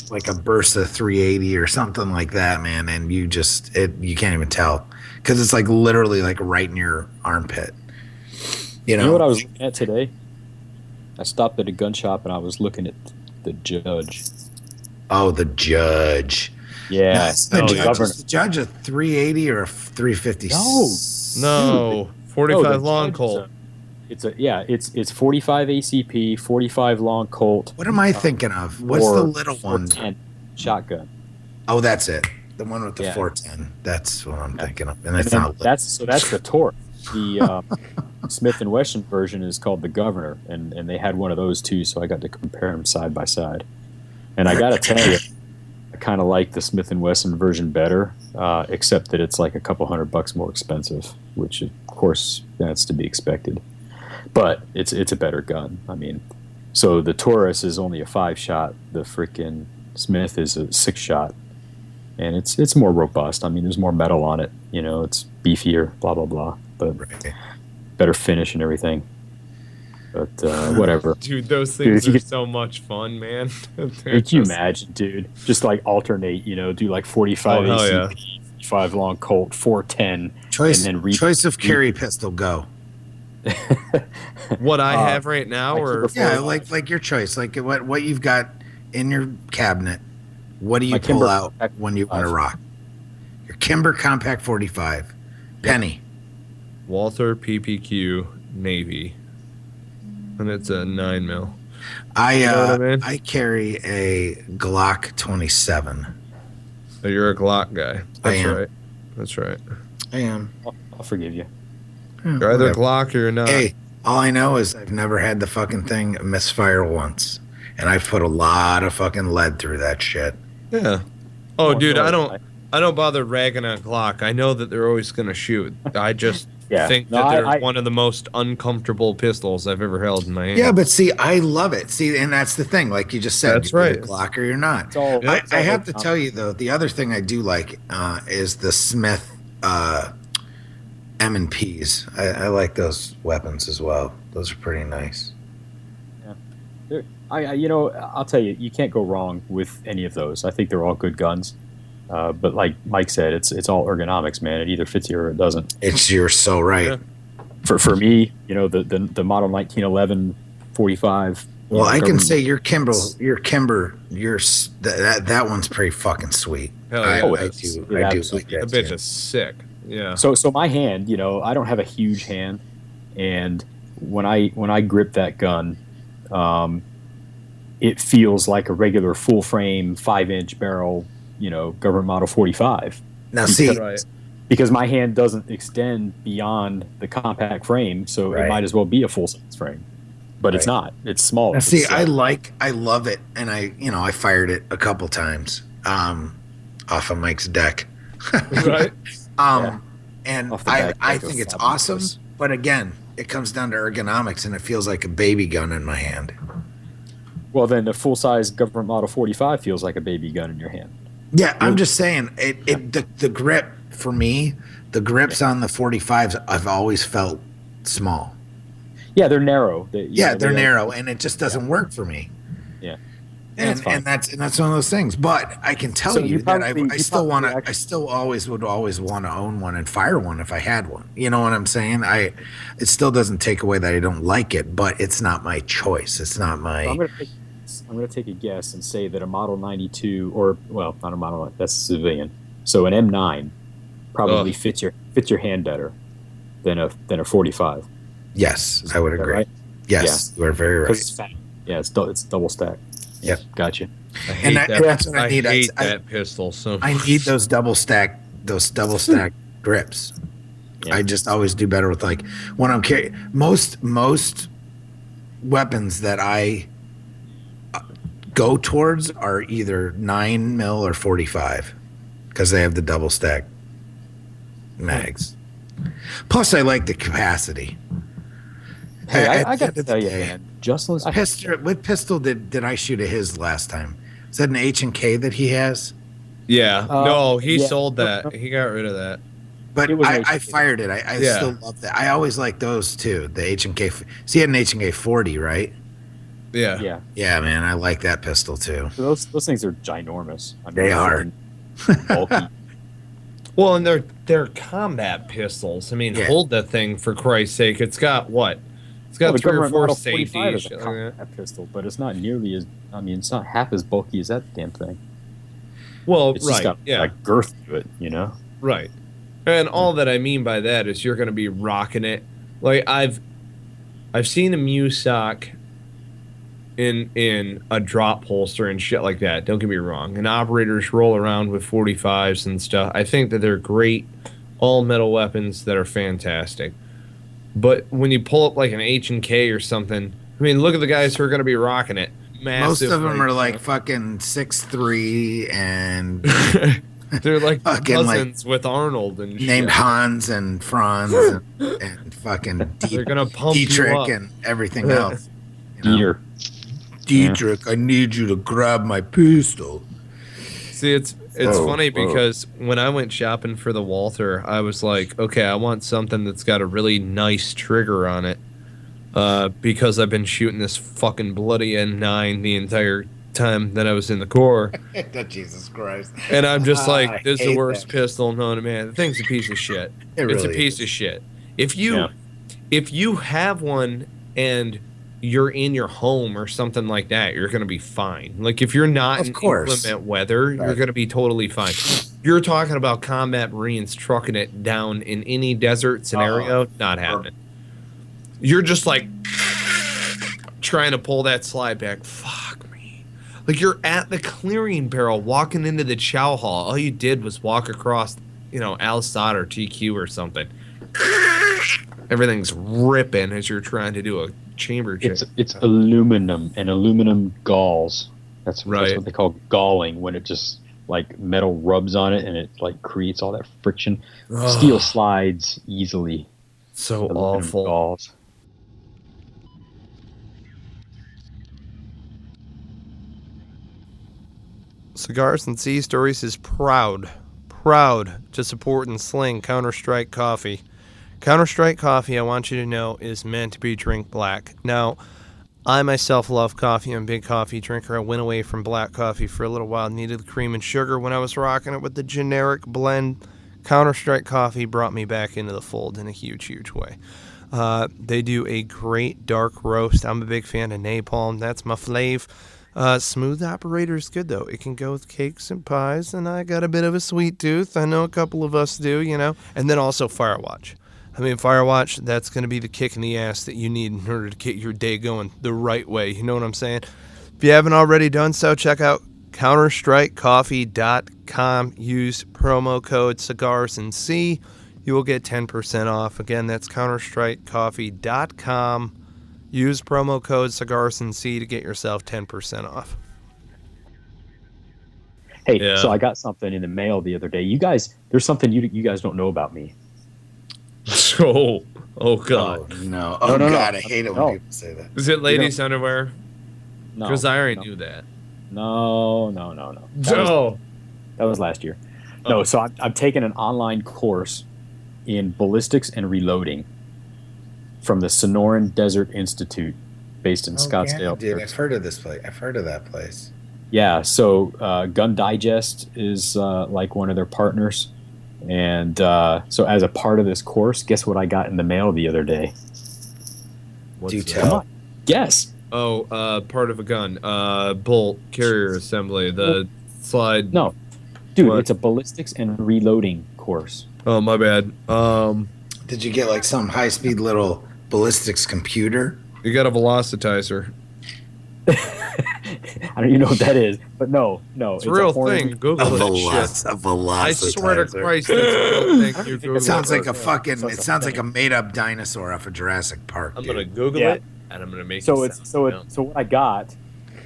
[SPEAKER 4] Bursa 380 or something like that, man, and you can't even tell because it's like literally like right in your armpit. You know
[SPEAKER 5] what I was looking at today? I stopped at a gun shop and I was looking at the Judge.
[SPEAKER 4] Oh, the Judge.
[SPEAKER 5] Yeah,
[SPEAKER 4] No, it's the Judge. Is the Judge a 380 or a 350?
[SPEAKER 3] No, 45 long Colt.
[SPEAKER 5] It's 45 ACP, 45 long Colt.
[SPEAKER 4] What am I thinking of? What's the little one?
[SPEAKER 5] 410 shotgun.
[SPEAKER 4] Oh, that's it. The one with the 410. That's what I'm thinking of. And
[SPEAKER 5] That's the Taurus. The Smith & Wesson version is called the Governor, and they had one of those too, so I got to compare them side by side. And I got to tell you, I kind of like the Smith & Wesson version better, except that it's like a couple $100 more expensive, which of course that's to be expected. But it's a better gun. I mean, so the Taurus is only a 5-shot. The freaking Smith is a 6-shot, and it's more robust. I mean, there's more metal on it. You know, it's beefier, blah blah blah, but better finish and everything. But whatever.
[SPEAKER 3] Dude, those things are so much fun, man.
[SPEAKER 5] Could you imagine, dude? Just like alternate, you know, do like 45 ACP, 45 long Colt, 410.
[SPEAKER 4] Choice of carry pistol, go.
[SPEAKER 3] What I have right now, or
[SPEAKER 4] like your choice, like what you've got in your cabinet. What do you pull out when you want to rock? Your Kimber Compact 45, Penny,
[SPEAKER 3] Walther PPQ Navy, and it's a 9mm.
[SPEAKER 4] I carry a Glock 27.
[SPEAKER 3] So you're a Glock guy. That's right. That's right.
[SPEAKER 4] I am.
[SPEAKER 5] I'll forgive you.
[SPEAKER 3] You're either Glock or you're not.
[SPEAKER 4] Hey, all I know is I've never had the fucking thing misfire once, and I've put a lot of fucking lead through that shit.
[SPEAKER 3] Yeah. Oh, dude, I don't bother ragging on Glock. I know that they're always gonna shoot. I just think that they're one of the most uncomfortable pistols I've ever held in my hand.
[SPEAKER 4] Yeah, but see, I love it. See, and that's the thing. Like you just said,
[SPEAKER 3] that's right.
[SPEAKER 4] Glock or you're not. I have to tell you though, the other thing I do like is the Smith M&Ps. I like those weapons as well. Those are pretty nice.
[SPEAKER 5] Yeah, I'll tell you, you can't go wrong with any of those. I think they're all good guns. But like Mike said, it's all ergonomics, man. It either fits you or it doesn't.
[SPEAKER 4] You're so right.
[SPEAKER 5] Yeah. For me, you know, the model 1911 45.
[SPEAKER 4] Well, I can say your Kimber, that one's pretty fucking sweet.
[SPEAKER 3] Hell yeah.
[SPEAKER 4] I do like that.
[SPEAKER 3] The bitch is sick. Yeah.
[SPEAKER 5] So my hand, you know, I don't have a huge hand, and when I grip that gun, it feels like a regular full frame 5-inch barrel, you know, government model 45.
[SPEAKER 4] Now
[SPEAKER 5] because my hand doesn't extend beyond the compact frame, so it might as well be a full size frame. But it's not. It's small.
[SPEAKER 4] Now I love it, and I fired it a couple times. I off of Mike's deck.
[SPEAKER 3] Right.
[SPEAKER 4] And
[SPEAKER 5] Off the back
[SPEAKER 4] I
[SPEAKER 5] deck of
[SPEAKER 4] think it's
[SPEAKER 5] Fabulous.
[SPEAKER 4] awesome. But again, it comes down to ergonomics, and it feels like a baby gun in my hand.
[SPEAKER 5] Well, then the full-size government model 45 feels like a baby gun in your hand.
[SPEAKER 4] Yeah, I'm just saying the grip for me, the grips on the 45s, I've always felt small.
[SPEAKER 5] Yeah, they're narrow.
[SPEAKER 4] They're narrow, and it just doesn't work for me.
[SPEAKER 5] Yeah.
[SPEAKER 4] And that's one of those things. But I can tell
[SPEAKER 5] So
[SPEAKER 4] you
[SPEAKER 5] you
[SPEAKER 4] that
[SPEAKER 5] probably-
[SPEAKER 4] I
[SPEAKER 5] you
[SPEAKER 4] still
[SPEAKER 5] probably
[SPEAKER 4] want to. I still would always want to own one and fire one if I had one. You know what I'm saying? It still doesn't take away that I don't like it, but it's not my choice. It's not my.
[SPEAKER 5] I'm going to take a guess and say that a Model 92, or well, not a Model, that's civilian. So an M9 probably fits your hand better than a 45.
[SPEAKER 4] Yes, I would
[SPEAKER 5] Is that
[SPEAKER 4] agree.
[SPEAKER 5] right?
[SPEAKER 4] Yes, you are very right.
[SPEAKER 5] Because it's fat. Yeah, it's double stack.
[SPEAKER 4] Yep.
[SPEAKER 5] Gotcha.
[SPEAKER 3] I hate
[SPEAKER 4] that's what I need.
[SPEAKER 3] hate
[SPEAKER 4] I-
[SPEAKER 3] that pistol. So
[SPEAKER 4] I need those double stack grips.
[SPEAKER 5] Yeah.
[SPEAKER 4] I just always do better with like when I'm carrying most weapons that I go towards are either 9mm or 45 because they have the double stack mags. Plus, I like the capacity.
[SPEAKER 5] Hey,
[SPEAKER 4] At
[SPEAKER 5] I
[SPEAKER 4] the
[SPEAKER 5] got
[SPEAKER 4] end
[SPEAKER 5] to
[SPEAKER 4] of the
[SPEAKER 5] tell you,
[SPEAKER 4] day,
[SPEAKER 5] man. Justin's
[SPEAKER 4] what pistol did I shoot at his last time? Is that an H&K that he has?
[SPEAKER 3] yeah, no, he
[SPEAKER 5] yeah.
[SPEAKER 3] sold that. He got rid of that.
[SPEAKER 4] But
[SPEAKER 5] It was
[SPEAKER 4] I
[SPEAKER 5] H&K.
[SPEAKER 4] fired it. I
[SPEAKER 3] Yeah.
[SPEAKER 4] still love that. I always like those too. The H&K. So he had an H&K 40, right?
[SPEAKER 3] Yeah.
[SPEAKER 5] yeah.
[SPEAKER 4] Yeah, man. I like that pistol too.
[SPEAKER 5] So those things are ginormous. I mean,
[SPEAKER 4] They are.
[SPEAKER 5] bulky.
[SPEAKER 3] Well, and they're combat pistols. I mean,
[SPEAKER 4] Yeah.
[SPEAKER 3] hold that thing for Christ's sake. It's got what? It's got
[SPEAKER 5] Well, the
[SPEAKER 3] 3 or
[SPEAKER 5] government
[SPEAKER 3] 4
[SPEAKER 5] Model 45
[SPEAKER 3] safety
[SPEAKER 5] is a
[SPEAKER 3] shit like that.
[SPEAKER 5] combat pistol, but it's not nearly as. I mean, it's not half as bulky as that damn thing.
[SPEAKER 3] Well,
[SPEAKER 5] It's just
[SPEAKER 3] right.
[SPEAKER 5] got
[SPEAKER 3] Yeah.
[SPEAKER 5] like girth to it, you know.
[SPEAKER 3] Right. And all that I mean by that is you're going to be rocking it. Like I've seen a Musoc in a drop holster and shit like that. Don't get me wrong. And operators roll around with 45s and stuff. I think that they're great all metal weapons that are fantastic. But when you pull up like an H&K or something, I mean, look at the guys who are going to be rocking it.
[SPEAKER 4] Most
[SPEAKER 3] Massive,
[SPEAKER 4] of them are like fucking 6'3" and
[SPEAKER 3] they're like
[SPEAKER 4] fucking, like,
[SPEAKER 3] cousins with Arnold and
[SPEAKER 4] named
[SPEAKER 3] shit.
[SPEAKER 4] Hans and Franz and fucking
[SPEAKER 3] They're going to pump you
[SPEAKER 4] Dietrich
[SPEAKER 3] up.
[SPEAKER 4] and everything else. You know?
[SPEAKER 5] Eater.
[SPEAKER 4] Dietrich, I need you to grab my pistol.
[SPEAKER 3] See, it's funny because when I went shopping for the Walther, I was like, okay, I want something that's got a really nice trigger on it, because I've been shooting this fucking bloody N9 the entire time that I was in the Corps,
[SPEAKER 4] Jesus Christ.
[SPEAKER 3] and I'm just
[SPEAKER 4] I
[SPEAKER 3] like, this is the
[SPEAKER 4] hate
[SPEAKER 3] worst
[SPEAKER 4] that.
[SPEAKER 3] pistol known to man. The thing's a piece of shit.
[SPEAKER 4] It
[SPEAKER 3] It's a
[SPEAKER 4] really
[SPEAKER 3] piece
[SPEAKER 4] is.
[SPEAKER 3] of shit. If you
[SPEAKER 5] Yeah.
[SPEAKER 3] if you have one and you're in your home or something like that, you're going to be fine. Like if you're not
[SPEAKER 4] Of
[SPEAKER 3] in
[SPEAKER 4] course.
[SPEAKER 3] inclement weather, you're
[SPEAKER 4] Right.
[SPEAKER 3] going to be totally fine. You're talking about combat Marines trucking it down in any desert scenario, not happening. You're just like trying to pull that slide back. Fuck me. Like you're at the clearing barrel walking into the chow hall. All you did was walk across, Al-Sad or TQ or something. Everything's ripping as you're trying to do a chamber check.
[SPEAKER 5] It's aluminum and aluminum galls. That's
[SPEAKER 3] Right.
[SPEAKER 5] what they call galling when it just like metal rubs on it and it like creates all that friction. Steel slides easily.
[SPEAKER 3] So
[SPEAKER 5] Aluminum
[SPEAKER 3] awful.
[SPEAKER 5] galls.
[SPEAKER 1] Cigars and Sea Stories is proud to support and sling CounterStrike Coffee. CounterStrike Coffee, I want you to know, is meant to be drink black. Now, I myself love coffee. I'm a big coffee drinker. I went away from black coffee for a little while. Needed the cream and sugar when I was rocking it with the generic blend. CounterStrike Coffee brought me back into the fold in a huge, huge way. They do a great dark roast. I'm a big fan of napalm. That's my fave. Smooth operator is good, though. It can go with cakes and pies, and I got a bit of a sweet tooth. I know a couple of us do, And then also Firewatch. I mean, Firewatch, that's going to be the kick in the ass that you need in order to get your day going the right way. You know what I'm saying? If you haven't already done so, check out CounterStrikeCoffee.com. Use promo code Cigars and Sea. You will get 10% off. Again, that's CounterStrikeCoffee.com. Use promo code Cigars and Sea to get yourself 10% off.
[SPEAKER 5] Hey,
[SPEAKER 3] Yeah.
[SPEAKER 5] so I got something in the mail the other day. You guys, there's something you guys don't know about me.
[SPEAKER 3] So, oh god,
[SPEAKER 4] Oh no!
[SPEAKER 5] No,
[SPEAKER 4] Oh
[SPEAKER 5] no,
[SPEAKER 4] god,
[SPEAKER 5] no.
[SPEAKER 4] I hate it when
[SPEAKER 5] No.
[SPEAKER 4] people say that.
[SPEAKER 3] is it ladies' underwear?
[SPEAKER 5] No,
[SPEAKER 3] Because I already
[SPEAKER 5] no.
[SPEAKER 3] knew that.
[SPEAKER 5] No. That was last year. No,
[SPEAKER 3] Oh.
[SPEAKER 5] so I'm taking an online course in ballistics and reloading from the Sonoran Desert Institute, based in Scottsdale.
[SPEAKER 4] dude, I've heard of this place. I've heard of that place.
[SPEAKER 5] Yeah, so Gun Digest is like one of their partners. And so as a part of this course, guess what I got in the mail the other day?
[SPEAKER 3] What's
[SPEAKER 4] Do
[SPEAKER 3] that?
[SPEAKER 4] tell.
[SPEAKER 5] Guess.
[SPEAKER 3] Oh, part of a gun. Bolt carrier assembly. The slide.
[SPEAKER 5] No. Dude,
[SPEAKER 3] What?
[SPEAKER 5] it's a ballistics and reloading course.
[SPEAKER 3] Oh, my bad.
[SPEAKER 4] Did you get like some high-speed little ballistics computer?
[SPEAKER 3] You got a velocitizer.
[SPEAKER 5] I don't even know what that is, but no.
[SPEAKER 3] It's a real
[SPEAKER 5] Hornady-
[SPEAKER 3] thing. Google that shit.
[SPEAKER 4] A velocitizer.
[SPEAKER 3] I swear to Christ, it's a real thing. You Google
[SPEAKER 4] It sounds like a
[SPEAKER 5] So
[SPEAKER 4] fucking.
[SPEAKER 5] it's
[SPEAKER 4] It sounds like a made-up dinosaur off of Jurassic Park.
[SPEAKER 3] I'm
[SPEAKER 4] dude.
[SPEAKER 3] gonna Google
[SPEAKER 5] Yeah.
[SPEAKER 3] it and I'm gonna make
[SPEAKER 5] So
[SPEAKER 3] it
[SPEAKER 5] it's
[SPEAKER 3] sound
[SPEAKER 5] so what I got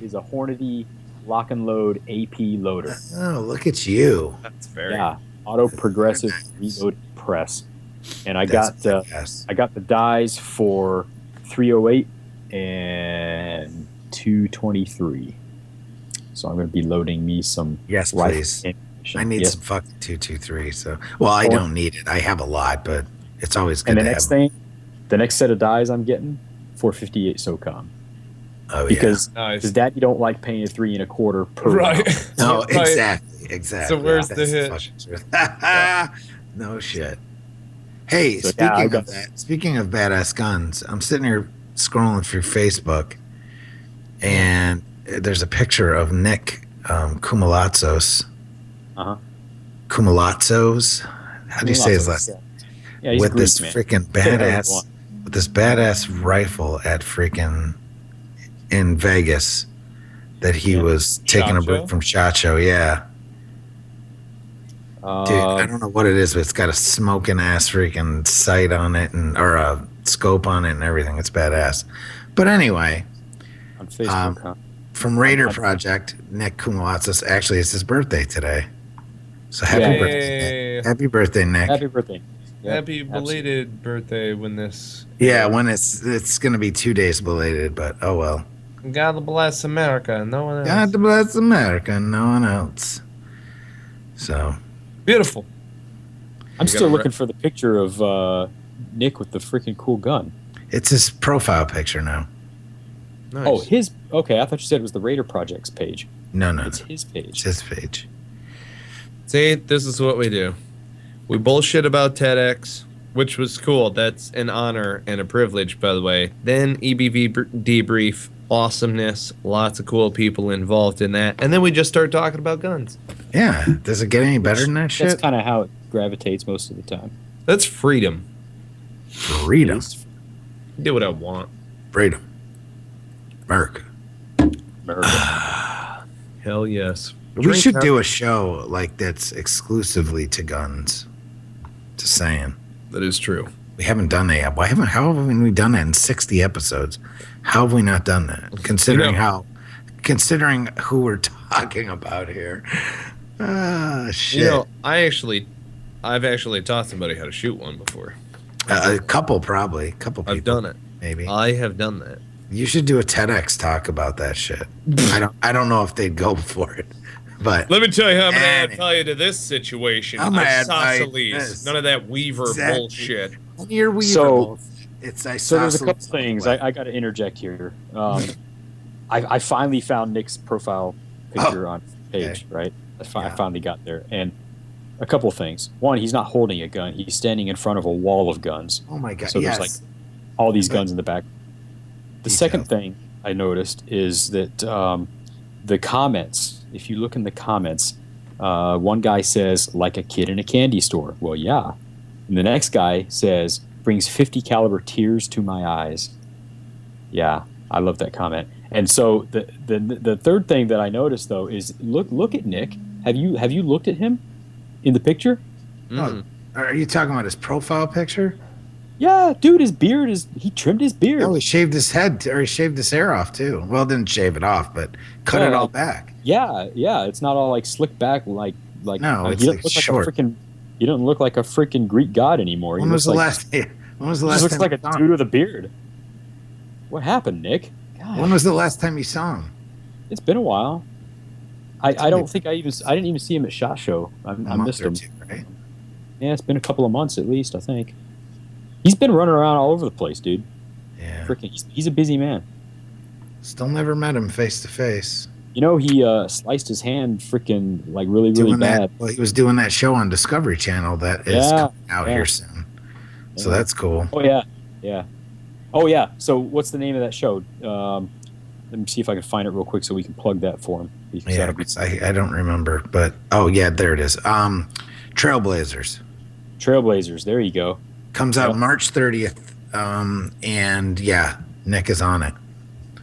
[SPEAKER 5] is a Hornady lock and load AP loader.
[SPEAKER 4] Oh, look at you!
[SPEAKER 3] That's very.
[SPEAKER 5] Yeah, auto progressive reload press, and I
[SPEAKER 4] That's
[SPEAKER 5] got
[SPEAKER 4] badass.
[SPEAKER 5] I got the dies for 308 and 223. So I'm going to be loading me some
[SPEAKER 4] Yes,
[SPEAKER 5] rifle
[SPEAKER 4] please.
[SPEAKER 5] ammunition.
[SPEAKER 4] I need
[SPEAKER 5] Yes.
[SPEAKER 4] some fucking 223. So, well, I don't need it. I have a lot, but it's always good
[SPEAKER 5] And the
[SPEAKER 4] to
[SPEAKER 5] next
[SPEAKER 4] have.
[SPEAKER 5] thing, the next set of dies I'm getting 458 SOCOM
[SPEAKER 4] Oh
[SPEAKER 5] because
[SPEAKER 3] Nice.
[SPEAKER 5] Daddy don't like paying 3 1/4 per
[SPEAKER 3] Right.
[SPEAKER 5] round.
[SPEAKER 4] yeah. No,
[SPEAKER 3] Right.
[SPEAKER 4] exactly.
[SPEAKER 3] So where's the
[SPEAKER 4] That's
[SPEAKER 3] hitch?
[SPEAKER 4] fucking truth. No shit. Hey,
[SPEAKER 5] So, yeah, I
[SPEAKER 4] speaking
[SPEAKER 5] got-
[SPEAKER 4] of that, speaking of badass guns, I'm sitting here scrolling through Facebook, and there's a picture of Nick Kumalatzos.
[SPEAKER 5] Uh-huh.
[SPEAKER 4] Kumalatzos? How do you say his last?
[SPEAKER 5] Yeah, he's
[SPEAKER 4] With
[SPEAKER 5] Greek,
[SPEAKER 4] this
[SPEAKER 5] man.
[SPEAKER 4] freaking
[SPEAKER 5] Say whatever you
[SPEAKER 4] badass,
[SPEAKER 5] want.
[SPEAKER 4] with this badass rifle at freaking in Vegas that he
[SPEAKER 5] Yeah.
[SPEAKER 4] was taking a
[SPEAKER 3] Shot
[SPEAKER 4] break
[SPEAKER 3] show?
[SPEAKER 4] from SHOT Show. Yeah, dude, I don't know what it is, but it's got a smoking ass freaking sight on it and or a scope on it and everything. It's badass. But anyway,
[SPEAKER 5] On Facebook, huh?
[SPEAKER 4] from Raider Project, Nick Kumalatzos. Actually, it's his birthday today. So happy
[SPEAKER 5] Yay.
[SPEAKER 4] birthday, Nick. Happy birthday, Nick.
[SPEAKER 5] Happy birthday. Yeah,
[SPEAKER 3] Happy belated birthday when this.
[SPEAKER 4] Yeah, when it's gonna be 2 days belated, but oh well.
[SPEAKER 3] God bless America. No one else.
[SPEAKER 4] God bless America, and no one else. So
[SPEAKER 3] Beautiful.
[SPEAKER 5] I'm
[SPEAKER 3] You
[SPEAKER 5] still
[SPEAKER 3] gotta
[SPEAKER 5] looking for the picture of Nick with the freaking cool gun.
[SPEAKER 4] it's his profile picture now.
[SPEAKER 3] Nice.
[SPEAKER 5] Oh, his. Okay, I thought you said it was the Raider Project's page.
[SPEAKER 4] No,
[SPEAKER 5] It's his
[SPEAKER 4] it's
[SPEAKER 5] page.
[SPEAKER 4] his page.
[SPEAKER 3] See, this is what we do. We bullshit about TEDx, which was cool. That's an honor and a privilege, by the way. Then EBV debrief, awesomeness, lots of cool people involved in that. And then we just start talking about guns.
[SPEAKER 4] Yeah, does it get any better than that
[SPEAKER 5] That's
[SPEAKER 4] shit?
[SPEAKER 5] kind of how it gravitates most of the time.
[SPEAKER 3] That's freedom.
[SPEAKER 4] Freedom,
[SPEAKER 3] Do what I want.
[SPEAKER 4] freedom, America.
[SPEAKER 5] America.
[SPEAKER 3] Hell yes.
[SPEAKER 4] We should do a show like that's exclusively to guns. Just saying.
[SPEAKER 3] That is true.
[SPEAKER 4] We haven't done that yet. How have we done that in 60 episodes? How have we not done that? Considering who we're talking about here. Ah, shit.
[SPEAKER 3] You know, I've actually taught somebody how to shoot one before.
[SPEAKER 4] A couple probably. A couple people.
[SPEAKER 3] I've done it.
[SPEAKER 4] Maybe.
[SPEAKER 3] I have done that.
[SPEAKER 4] You should do a TEDx talk about that shit. I don't know if they'd go for it. But
[SPEAKER 3] Let me tell you how I'm going to
[SPEAKER 4] Anyway.
[SPEAKER 3] add value to this situation.
[SPEAKER 4] I'm gonna add value to
[SPEAKER 3] Isosceles.
[SPEAKER 4] this.
[SPEAKER 3] None of that Weaver
[SPEAKER 4] Exactly.
[SPEAKER 3] bullshit.
[SPEAKER 4] you're weaver.
[SPEAKER 5] So-
[SPEAKER 4] it's
[SPEAKER 5] So there's a couple
[SPEAKER 4] isosceles
[SPEAKER 5] things
[SPEAKER 4] way.
[SPEAKER 5] I got to interject here. I finally found Nick's profile picture on page, right? I finally got there. And a couple things. One, he's not holding a gun. He's standing in front of a wall of guns.
[SPEAKER 4] Oh my god!
[SPEAKER 5] So
[SPEAKER 4] yes.
[SPEAKER 5] there's all these
[SPEAKER 4] But-
[SPEAKER 5] guns in the back. The
[SPEAKER 4] Detail.
[SPEAKER 5] second thing I noticed is that the comments, if you look in the comments, one guy says, like a kid in a candy store. Well, yeah. And the next guy says, brings 50 caliber tears to my eyes. Yeah, I love that comment. And so the third thing that I noticed though is look at Nick. Have you looked at him in the picture?
[SPEAKER 3] Mm.
[SPEAKER 4] Are you talking about his profile picture?
[SPEAKER 5] Yeah, dude, his beard he trimmed his beard.
[SPEAKER 4] Oh, he shaved his head, or he shaved his hair off too. Well, didn't shave it off, but cut it all back.
[SPEAKER 5] Yeah, it's not all like slicked back like
[SPEAKER 4] no, it's
[SPEAKER 5] he
[SPEAKER 4] like
[SPEAKER 5] doesn't look
[SPEAKER 4] short.
[SPEAKER 5] like a freaking. He doesn't look like a freaking Greek god anymore.
[SPEAKER 4] When was the last? When was the last?
[SPEAKER 5] He looks
[SPEAKER 4] time
[SPEAKER 5] like a
[SPEAKER 4] you saw him?
[SPEAKER 5] dude with a beard. What happened, Nick? God,
[SPEAKER 4] When was the last time you saw him?
[SPEAKER 5] it's been a while. I don't think I didn't even see him at SHOT Show. I missed him.
[SPEAKER 4] Two, right?
[SPEAKER 5] Yeah, it's been a couple of months at least, I think. He's been running around all over the place, dude.
[SPEAKER 4] Yeah.
[SPEAKER 5] Freaking, he's a busy man.
[SPEAKER 4] Still never met him face to face.
[SPEAKER 5] You know, he sliced his hand freaking like really bad.
[SPEAKER 4] Well, he was doing that show on Discovery Channel that is coming out here soon. So that's cool.
[SPEAKER 5] Oh yeah. Oh yeah. So what's the name of that show? Let me see if I can find it real quick so we can plug that for him.
[SPEAKER 4] Yeah, I don't remember, but oh yeah, there it is. Trailblazers.
[SPEAKER 5] There you go.
[SPEAKER 4] Comes out March 30th. And yeah, Nick is on it.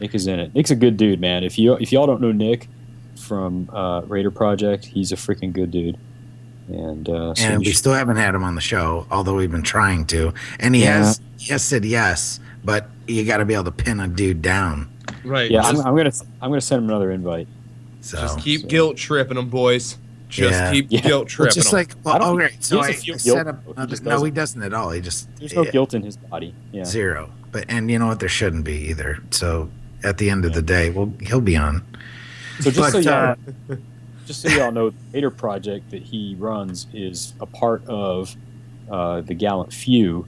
[SPEAKER 5] Nick is in it. Nick's a good dude, man. If y'all don't know Nick from Raider Project, he's a freaking good dude. And
[SPEAKER 4] we still haven't had him on the show, although we've been trying to. And he has said yes, but you got to be able to pin a dude down.
[SPEAKER 3] Right.
[SPEAKER 5] Yeah, I'm gonna send him another invite.
[SPEAKER 4] So
[SPEAKER 3] just keep guilt tripping them, boys. Keep guilt tripping
[SPEAKER 4] just
[SPEAKER 3] them.
[SPEAKER 4] like, well, okay. So I set up.
[SPEAKER 5] He
[SPEAKER 4] He doesn't at all. He just
[SPEAKER 5] there's no guilt in his body. Yeah.
[SPEAKER 4] Zero. And you know what? There shouldn't be either. So at the end of the day, he'll be on.
[SPEAKER 5] So just so y'all know, the Raider Project that he runs is a part of the Gallant Few,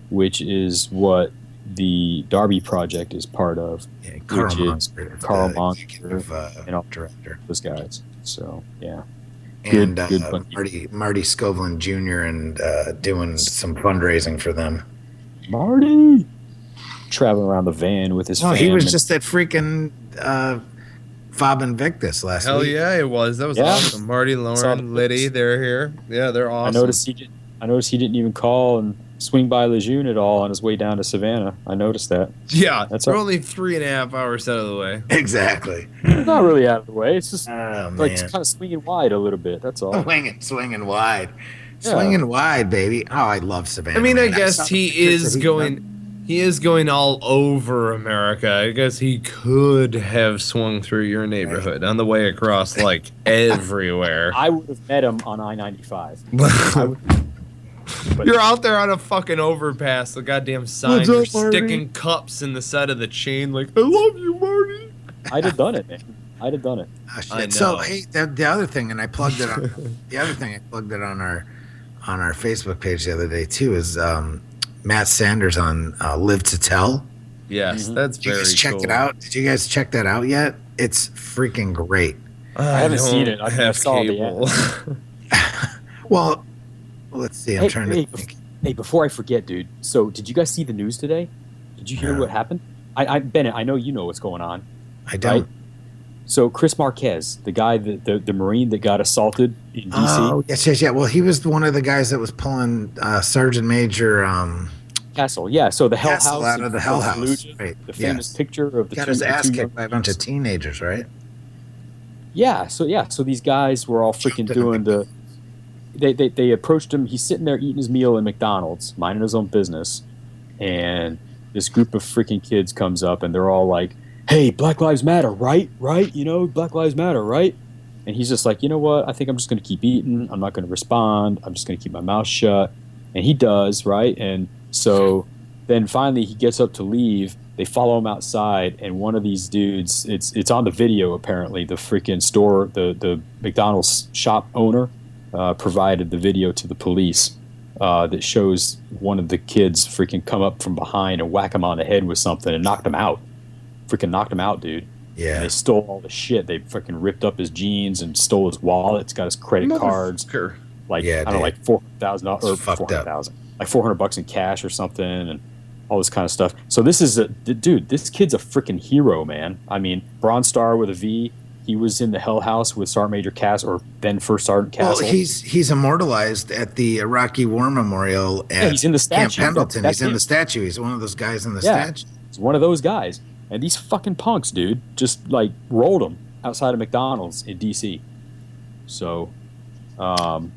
[SPEAKER 5] which is what the Darby Project is part of.
[SPEAKER 4] Yeah, Carl Monster,
[SPEAKER 5] and all
[SPEAKER 4] director.
[SPEAKER 5] Those guys. So yeah.
[SPEAKER 4] And
[SPEAKER 5] good
[SPEAKER 4] Marty Scoveland Jr. and doing some fundraising for them.
[SPEAKER 5] Marty traveling around the van with his.
[SPEAKER 4] He was just at freaking Fob Invictus last week.
[SPEAKER 3] Hell yeah, it was. That was awesome. Marty, Lauren, Liddy, they're here. Yeah, they're awesome.
[SPEAKER 5] I noticed he didn't even call and swing by Lejeune at all on his way down to Savannah. I noticed that.
[SPEAKER 3] Yeah, we're only 3.5 hours out of the way.
[SPEAKER 4] Exactly.
[SPEAKER 5] It's not really out of the way. It's just it's kind of swinging wide a little bit. That's all.
[SPEAKER 4] Swinging wide. Yeah. Swinging wide, baby. Oh, I love Savannah.
[SPEAKER 3] I mean, I guess he is going all over America. I guess he could have swung through your neighborhood on the way across, like, everywhere.
[SPEAKER 5] I would have met him on I-95.
[SPEAKER 3] You're out there on a fucking overpass, the goddamn sign. You're sticking cups in the side of the chain, like, I love you, Marty.
[SPEAKER 5] I'd have done it, man. I'd have done it.
[SPEAKER 4] Oh, shit. So, hey, the other thing, and I plugged it on. The other thing I plugged it on our Facebook page the other day too is Matt Sanders on Live to Tell.
[SPEAKER 3] Yes, that's very cool.
[SPEAKER 4] Did you guys check it out? Did you guys check that out yet? It's freaking great.
[SPEAKER 5] I haven't seen it. I saw
[SPEAKER 3] cable.
[SPEAKER 5] the
[SPEAKER 4] Well, let's see. I'm trying to think.
[SPEAKER 5] Hey, before I forget, dude. So, did you guys see the news today? Did you hear what happened? Bennett, I know you know what's going on.
[SPEAKER 4] I don't.
[SPEAKER 5] Right? So, Chris Marquez, the guy, the Marine that got assaulted in D.C.
[SPEAKER 4] Oh, yes. Well, he was one of the guys that was pulling Sergeant Major
[SPEAKER 5] Castle. Yeah, so the Hell
[SPEAKER 4] Castle
[SPEAKER 5] House.
[SPEAKER 4] Out of the Hell House. Right.
[SPEAKER 5] The famous picture of the
[SPEAKER 4] got his ass kicked by a bunch of teenagers, right?
[SPEAKER 5] Yeah, so these guys were all freaking doing the... They approached him. He's sitting there eating his meal in McDonald's, minding his own business, and this group of freaking kids comes up, and they're all like, hey, Black Lives Matter, right? You know, Black Lives Matter, right? And he's just like, you know what? I think I'm just going to keep eating. I'm not going to respond. I'm just going to keep my mouth shut. And he does, right? And so then finally he gets up to leave. They follow him outside, and one of these dudes, it's on the video apparently, the freaking store, the McDonald's shop owner provided the video to the police that shows one of the kids freaking come up from behind and whack him on the head with something and knocked him out. Freaking knocked him out, dude.
[SPEAKER 4] Yeah.
[SPEAKER 5] And they stole all the shit. They freaking ripped up his jeans and stole his wallet. It's got his credit cards. Like, I don't know, like $400,000 or $400,000. Like $400 in cash or something, and all this kind of stuff. So this is dude, this kid's a freaking hero, man. I mean, Bronze Star with a V. He was in the Hell House with Sergeant Major Cass, or then First Sergeant Castle.
[SPEAKER 4] Well, he's immortalized at the Iraqi War Memorial at
[SPEAKER 5] he's in the statue.
[SPEAKER 4] Camp Pendleton. He's in the statue. He's one of those guys in the statue.
[SPEAKER 5] He's one of those guys. And these fucking punks, dude, just like rolled him outside of McDonald's in D.C. So, so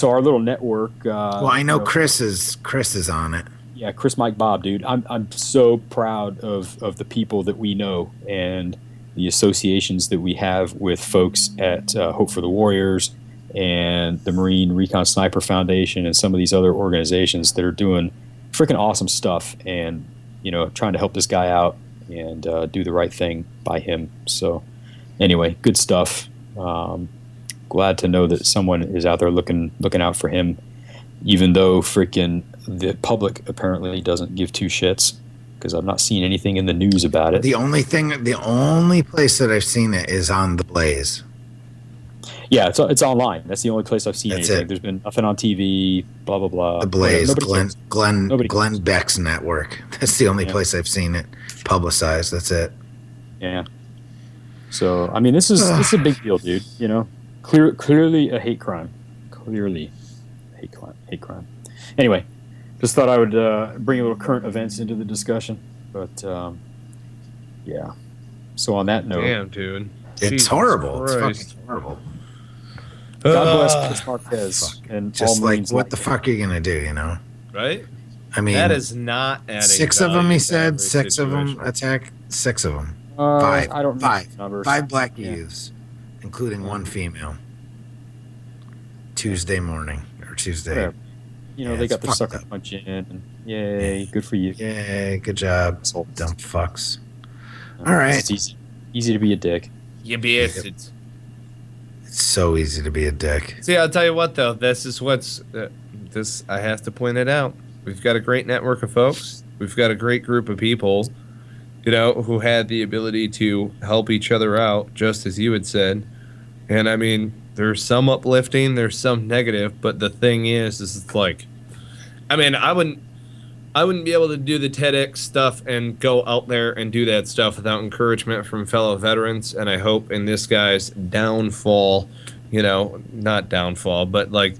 [SPEAKER 5] our little network.
[SPEAKER 4] Well, I know Chris is on it.
[SPEAKER 5] Yeah, Chris, Mike, Bob, dude. I'm so proud of the people that we know and the associations that we have with folks at Hope for the Warriors and the Marine Recon Sniper Foundation and some of these other organizations that are doing freaking awesome stuff and, you know, trying to help this guy out and do the right thing by him. So anyway, good stuff. Glad to know that someone is out there looking out for him, even though freaking the public apparently doesn't give two shits, because I've not seen anything in the news about it.
[SPEAKER 4] The only place that I've seen it is on the Blaze.
[SPEAKER 5] Yeah, it's online. That's the only place I've seen
[SPEAKER 4] That's
[SPEAKER 5] anything.
[SPEAKER 4] it.
[SPEAKER 5] There's been nothing on TV, blah, blah, blah.
[SPEAKER 4] The Blaze,
[SPEAKER 5] Nobody cares. Nobody
[SPEAKER 4] Glenn
[SPEAKER 5] cares.
[SPEAKER 4] Beck's network. That's the only place I've seen it publicized. That's it.
[SPEAKER 5] Yeah. So, I mean, this is a big deal, dude. You know, clearly a hate crime. Clearly a hate crime. Anyway, just thought I would bring a little current events into the discussion. But, yeah. So on that note.
[SPEAKER 3] Damn, dude.
[SPEAKER 4] It's
[SPEAKER 3] Jesus
[SPEAKER 4] horrible.
[SPEAKER 3] Christ.
[SPEAKER 4] It's fucking horrible.
[SPEAKER 5] God bless Chris Marquez and
[SPEAKER 4] Just
[SPEAKER 5] all
[SPEAKER 4] like,
[SPEAKER 5] Marines.
[SPEAKER 4] what the fuck are you going to do, you know?
[SPEAKER 3] Right?
[SPEAKER 4] I mean,
[SPEAKER 3] That is not adding
[SPEAKER 4] 6 of them,
[SPEAKER 3] value
[SPEAKER 4] he
[SPEAKER 3] to
[SPEAKER 4] said.
[SPEAKER 3] every
[SPEAKER 4] 6 of them
[SPEAKER 3] situation.
[SPEAKER 4] attack. 6 of them. 5.
[SPEAKER 5] I don't know
[SPEAKER 4] 5.
[SPEAKER 5] the numbers.
[SPEAKER 4] 5 black
[SPEAKER 5] Yeah.
[SPEAKER 4] youths, including 1 female. Tuesday morning or Tuesday.
[SPEAKER 5] Whatever. You know,
[SPEAKER 4] Yeah,
[SPEAKER 5] they
[SPEAKER 4] it's
[SPEAKER 5] got their
[SPEAKER 4] fucked
[SPEAKER 5] sucker
[SPEAKER 4] up.
[SPEAKER 5] punch in. And yay, good for you.
[SPEAKER 4] Yay, good job,
[SPEAKER 5] Assholes.
[SPEAKER 4] dumb fucks. All right.
[SPEAKER 5] It's easy to be a dick.
[SPEAKER 3] You bastard.
[SPEAKER 4] It's so easy to be a dick.
[SPEAKER 3] See, I'll tell you what, though. This is what's... this, I have to point it out. We've got a great network of folks. We've got a great group of people, you know, who had the ability to help each other out, just as you had said. And, I mean, there's some uplifting, there's some negative, but the thing is it's like... I mean, I wouldn't be able to do the TEDx stuff and go out there and do that stuff without encouragement from fellow veterans. And I hope in this guy's downfall, you know, not downfall, but like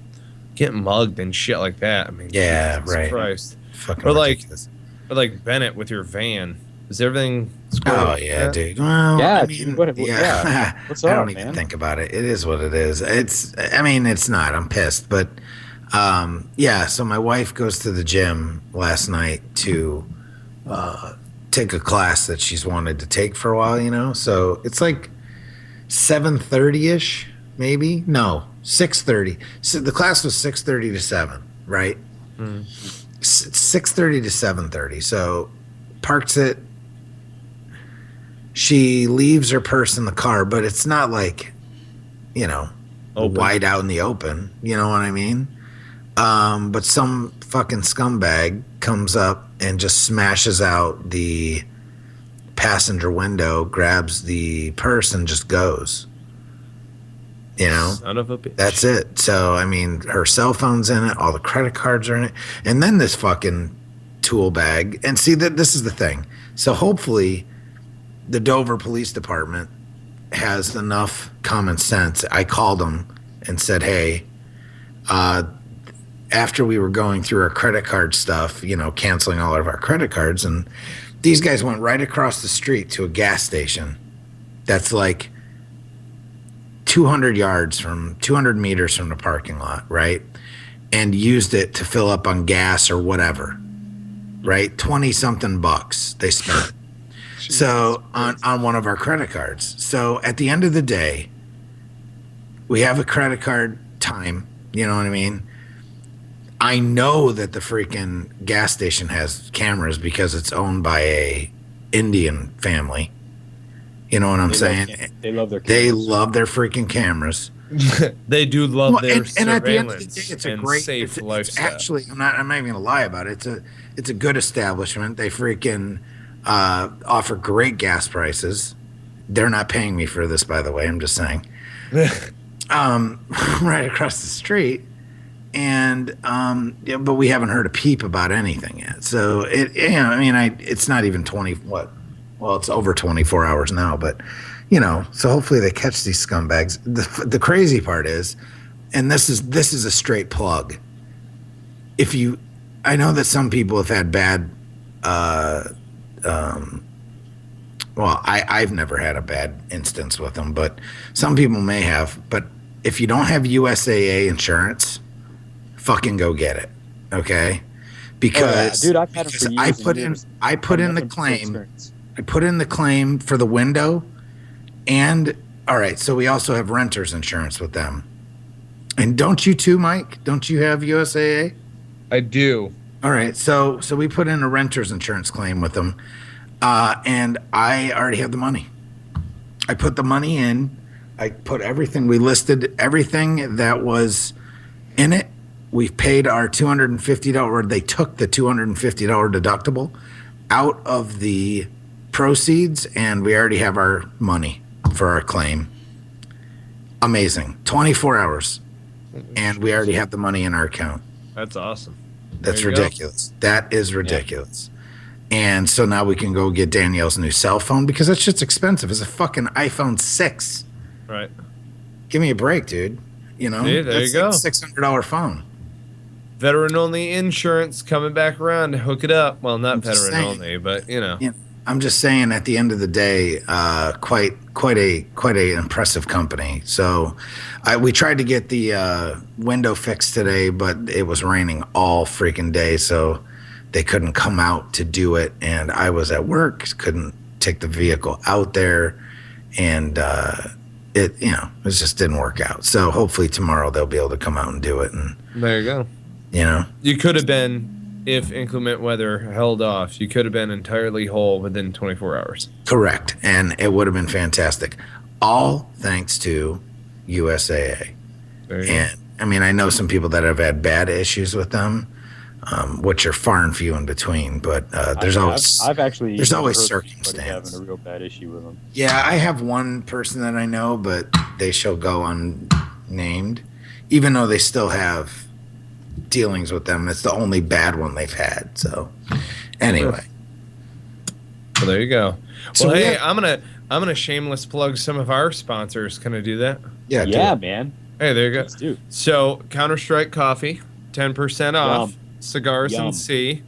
[SPEAKER 3] getting mugged and shit like that. I mean,
[SPEAKER 4] Yeah,
[SPEAKER 3] Jesus
[SPEAKER 4] right.
[SPEAKER 3] Christ.
[SPEAKER 4] Fucking
[SPEAKER 3] Or like,
[SPEAKER 4] ridiculous.
[SPEAKER 3] or like Bennett with your van. Is everything square?
[SPEAKER 4] Oh yeah, dude. Well,
[SPEAKER 5] Yeah,
[SPEAKER 4] I
[SPEAKER 5] dude,
[SPEAKER 4] mean,
[SPEAKER 5] what-
[SPEAKER 4] yeah.
[SPEAKER 5] yeah. What's
[SPEAKER 4] I
[SPEAKER 5] up,
[SPEAKER 4] don't even
[SPEAKER 5] man?
[SPEAKER 4] think about it. It is what it is. I mean, it's not. I'm pissed, but yeah. So my wife goes to the gym last night to take a class that she's wanted to take for a while. You know, so it's like 7:30 ish, maybe. No, 6:30. So the class was 6:30 to 7, right? 6:30 to 7:30. So parks it. She leaves her purse in the car, but it's not like, you know,
[SPEAKER 3] Open.
[SPEAKER 4] wide out in the open. You know what I mean? But some fucking scumbag comes up and just smashes out the passenger window, grabs the purse, and just goes. You know?
[SPEAKER 3] Son of a bitch.
[SPEAKER 4] That's it. So, I mean, her cell phone's in it, all the credit cards are in it, and then this fucking tool bag. And see, that this is the thing. So, hopefully, the Dover Police Department has enough common sense. I called them and said, hey, after we were going through our credit card stuff, you know, canceling all of our credit cards, and these guys went right across the street to a gas station that's like 200 meters from the parking lot, right? And used it to fill up on gas or whatever, right? 20 something bucks they spent. So on one of our credit cards. So at the end of the day, we have a credit card time, you know what I mean? I know that the freaking gas station has cameras because it's owned by a Indian family. You know what I'm saying?
[SPEAKER 5] They love their
[SPEAKER 4] They
[SPEAKER 5] cameras.
[SPEAKER 4] love their freaking cameras.
[SPEAKER 3] They do love their
[SPEAKER 4] and at the end of the
[SPEAKER 3] surveillance
[SPEAKER 4] day, it's a
[SPEAKER 3] and
[SPEAKER 4] great,
[SPEAKER 3] safe
[SPEAKER 4] it's
[SPEAKER 3] lifestyle.
[SPEAKER 4] actually, I'm not even gonna lie about it. It's a good establishment. They freaking offer great gas prices. They're not paying me for this, by the way. I'm just saying. Right across the street, and yeah, but we haven't heard a peep about anything yet. So it's not even 20. Well, it's over 24 hours now, but you know, so hopefully they catch these scumbags. The crazy part is, and this is a straight plug. I know that some people have had bad. Well, I've never had a bad instance with them, but some people may have. But if you don't have USAA insurance, fucking go get it, okay? because
[SPEAKER 5] dude, I've had them for years.
[SPEAKER 4] I put in the claim for the window, and all right, so we also have renter's insurance with them. And don't you too, Mike? Don't you have USAA?
[SPEAKER 3] I do.
[SPEAKER 4] All right, so we put in a renter's insurance claim with them, and I already have the money. I put the money in. I put everything. We listed everything that was in it. We paid our $250, or they took the $250 deductible out of the proceeds, and we already have our money for our claim. Amazing. 24 hours, and we already have the money in our account.
[SPEAKER 3] That's awesome.
[SPEAKER 4] That's ridiculous. That is ridiculous. Yeah. And so now we can go get Danielle's new cell phone, because that shit's expensive. It's a fucking iPhone 6.
[SPEAKER 3] Right.
[SPEAKER 4] Give me a break, dude. You know,
[SPEAKER 3] there
[SPEAKER 4] that's
[SPEAKER 3] you go.
[SPEAKER 4] Like $600 phone.
[SPEAKER 3] Veteran only insurance coming back around to hook it up. Well, not veteran only, but you know.
[SPEAKER 4] I'm just saying, at the end of the day, quite a impressive company. So, we tried to get the window fixed today, but it was raining all freaking day, so they couldn't come out to do it. And I was at work, couldn't take the vehicle out there, and it just didn't work out. So hopefully tomorrow they'll be able to come out and do it. And
[SPEAKER 3] there you go.
[SPEAKER 4] You know,
[SPEAKER 3] you could have been, if inclement weather held off, you could have been entirely whole within 24 hours.
[SPEAKER 4] Correct. And it would have been fantastic. All thanks to USAA. And I mean, I know some people that have had bad issues with them, which are far and few in between, but there's always circumstance.
[SPEAKER 5] Having a real bad issue with them.
[SPEAKER 4] Yeah, I have one person that I know, but they shall go unnamed, even though they still have dealings with them. It's the only bad one they've had. So anyway,
[SPEAKER 3] well, there you go. So well, hey, I'm gonna shameless plug some of our sponsors. Can I do that?
[SPEAKER 4] Yeah,
[SPEAKER 5] man.
[SPEAKER 3] Hey, there you go.
[SPEAKER 5] Let's do.
[SPEAKER 3] So CounterStrike Coffee, 10% off. Cigars and Sea.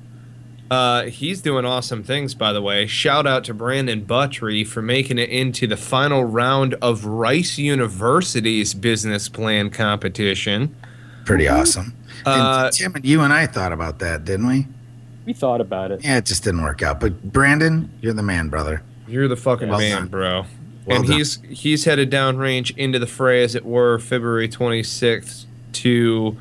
[SPEAKER 3] He's doing awesome things, by the way. Shout out to Brandon Buttry for making it into the final round of Rice University's business plan competition.
[SPEAKER 4] Pretty awesome. And Tim, you and I thought about that, didn't we?
[SPEAKER 5] We thought about it.
[SPEAKER 4] Yeah, it just didn't work out. But Brandon, you're the man, brother.
[SPEAKER 3] You're the fucking man,
[SPEAKER 4] done.
[SPEAKER 3] bro.
[SPEAKER 4] Well
[SPEAKER 3] and
[SPEAKER 4] done.
[SPEAKER 3] he's headed downrange into the fray, as it were, February 26th to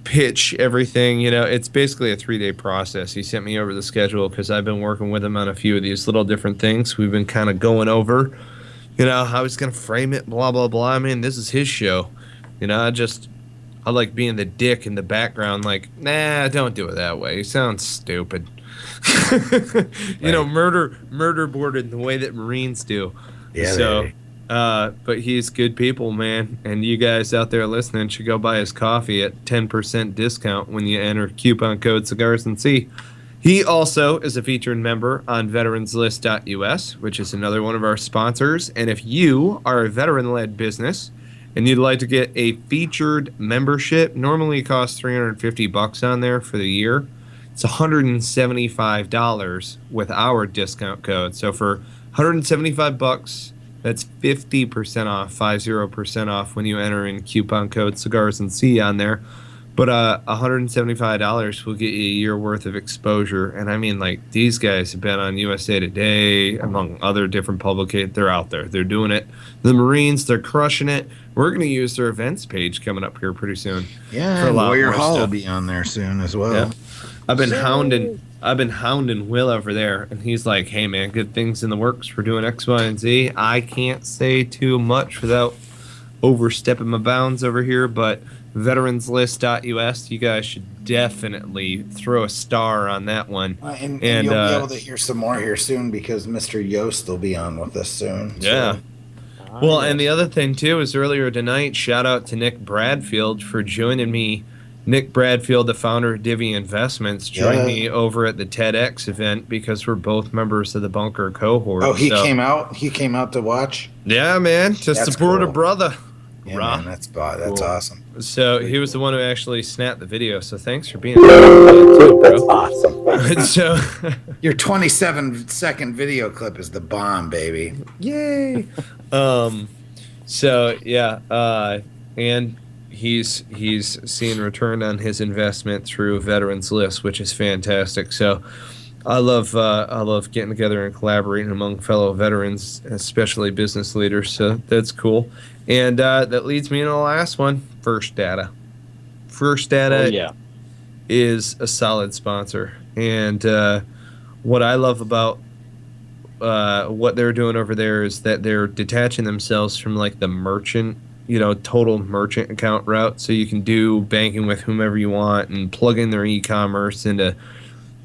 [SPEAKER 3] pitch everything. You know, it's basically a 3-day process. He sent me over the schedule because I've been working with him on a few of these little different things. We've been kind of going over, you know, how he's going to frame it, blah, blah, blah. I mean, this is his show. You know, I like being the dick in the background, like, nah, don't do it that way. You sound stupid. You know, murder boarded the way that Marines do.
[SPEAKER 4] Yeah.
[SPEAKER 3] So, but he's good people, man. And you guys out there listening should go buy his coffee at 10% discount when you enter coupon code Cigars and Sea. He also is a featured member on veteranslist.us, which is another one of our sponsors. And if you are a veteran-led business and you'd like to get a featured membership, normally it costs $350 on there for the year. It's $175 with our discount code. So for $175, that's 50% off, 50% off when you enter in coupon code Cigars and Sea on there. But $175 will get you a year worth of exposure. And I mean, like, these guys have been on USA Today, among other different publications. They're out there. They're doing it. The Marines, they're crushing it. We're going to use their events page coming up here pretty soon.
[SPEAKER 4] Yeah, Warrior Hall will be on there soon as well.
[SPEAKER 3] Yeah. I've been hounding Will over there, and he's like, hey, man, good things in the works. We're doing X, Y, and Z. I can't say too much without overstepping my bounds over here, but veteranslist.us, you guys should definitely throw a star on that one.
[SPEAKER 4] And you'll be able to hear some more here soon, because Mr. Yost will be on with us soon.
[SPEAKER 3] Yeah.
[SPEAKER 4] So.
[SPEAKER 3] Well, and the other thing, too, is earlier tonight, shout out to Nick Bradfield for joining me. Nick Bradfield, the founder of Divvy Investments, joined me over at the TEDx event because we're both members of the Bunker cohort.
[SPEAKER 4] Oh, he came out? He came out to watch?
[SPEAKER 3] Yeah, man, to support a brother.
[SPEAKER 4] Yeah, man, that's cool. Awesome.
[SPEAKER 3] So he was the one who actually snapped the video. So thanks for being too, bro. That's awesome. So
[SPEAKER 4] your 27-second video clip is the bomb, baby.
[SPEAKER 3] Yay! So yeah, and he's seen return on his investment through Veterans List, which is fantastic. So I love getting together and collaborating among fellow veterans, especially business leaders. So that's cool. And that leads me into the last one, First Data. First Data is a solid sponsor. And what I love about what they're doing over there is that they're detaching themselves from like the merchant, total merchant account route. So you can do banking with whomever you want and plug in their e-commerce into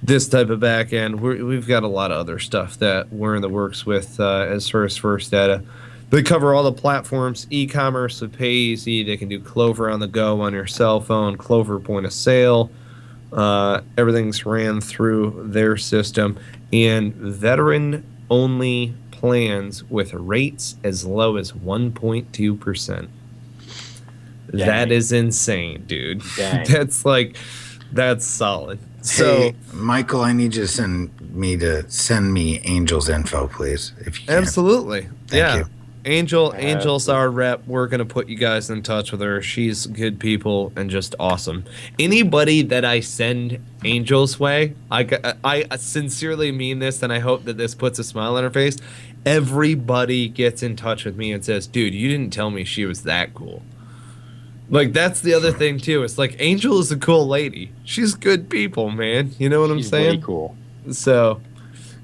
[SPEAKER 3] this type of back end. We've got a lot of other stuff that we're in the works with as far as First Data. They cover all the platforms, e-commerce with PayEasy. They can do Clover on the go on your cell phone, Clover point of sale. Everything's ran through their system. And veteran-only plans with rates as low as 1.2%. That is insane, dude. That's solid. So,
[SPEAKER 4] hey, Michael, I need you to send me Angel's info, please, if you can.
[SPEAKER 3] Absolutely.
[SPEAKER 4] Thank you.
[SPEAKER 3] Angel's our rep. We're going to put you guys in touch with her. She's good people and just awesome. Anybody that I send Angel's way, I sincerely mean this, and I hope that this puts a smile on her face. Everybody gets in touch with me and says, dude, you didn't tell me she was that cool. Like, that's the other thing, too. It's like, Angel is a cool lady. She's good people, man. You know what I'm saying?
[SPEAKER 5] She's way cool.
[SPEAKER 3] So,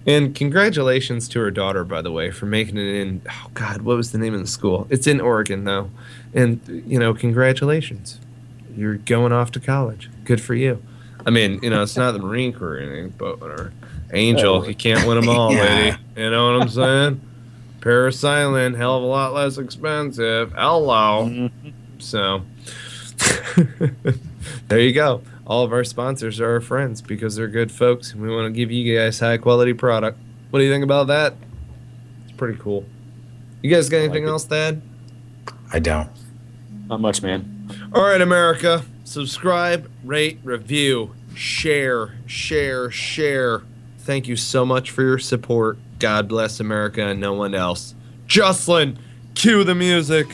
[SPEAKER 3] and congratulations to her daughter, by the way, for making it in, oh, God, what was the name of the school? It's in Oregon, though. And, congratulations. You're going off to college. Good for you. I mean, it's not the Marine Corps or anything, but whatever. Angel, you can't win them all, lady. You know what I'm saying? Parasailing, hell of a lot less expensive. Hello. So, there you go. All of our sponsors are our friends because they're good folks, and we want to give you guys high-quality product. What do you think about that? It's pretty cool. You guys got anything else to add?
[SPEAKER 4] I don't.
[SPEAKER 5] Not much, man.
[SPEAKER 3] All right, America. Subscribe, rate, review, share. Thank you so much for your support. God bless America and no one else. Jocelyn, cue the music.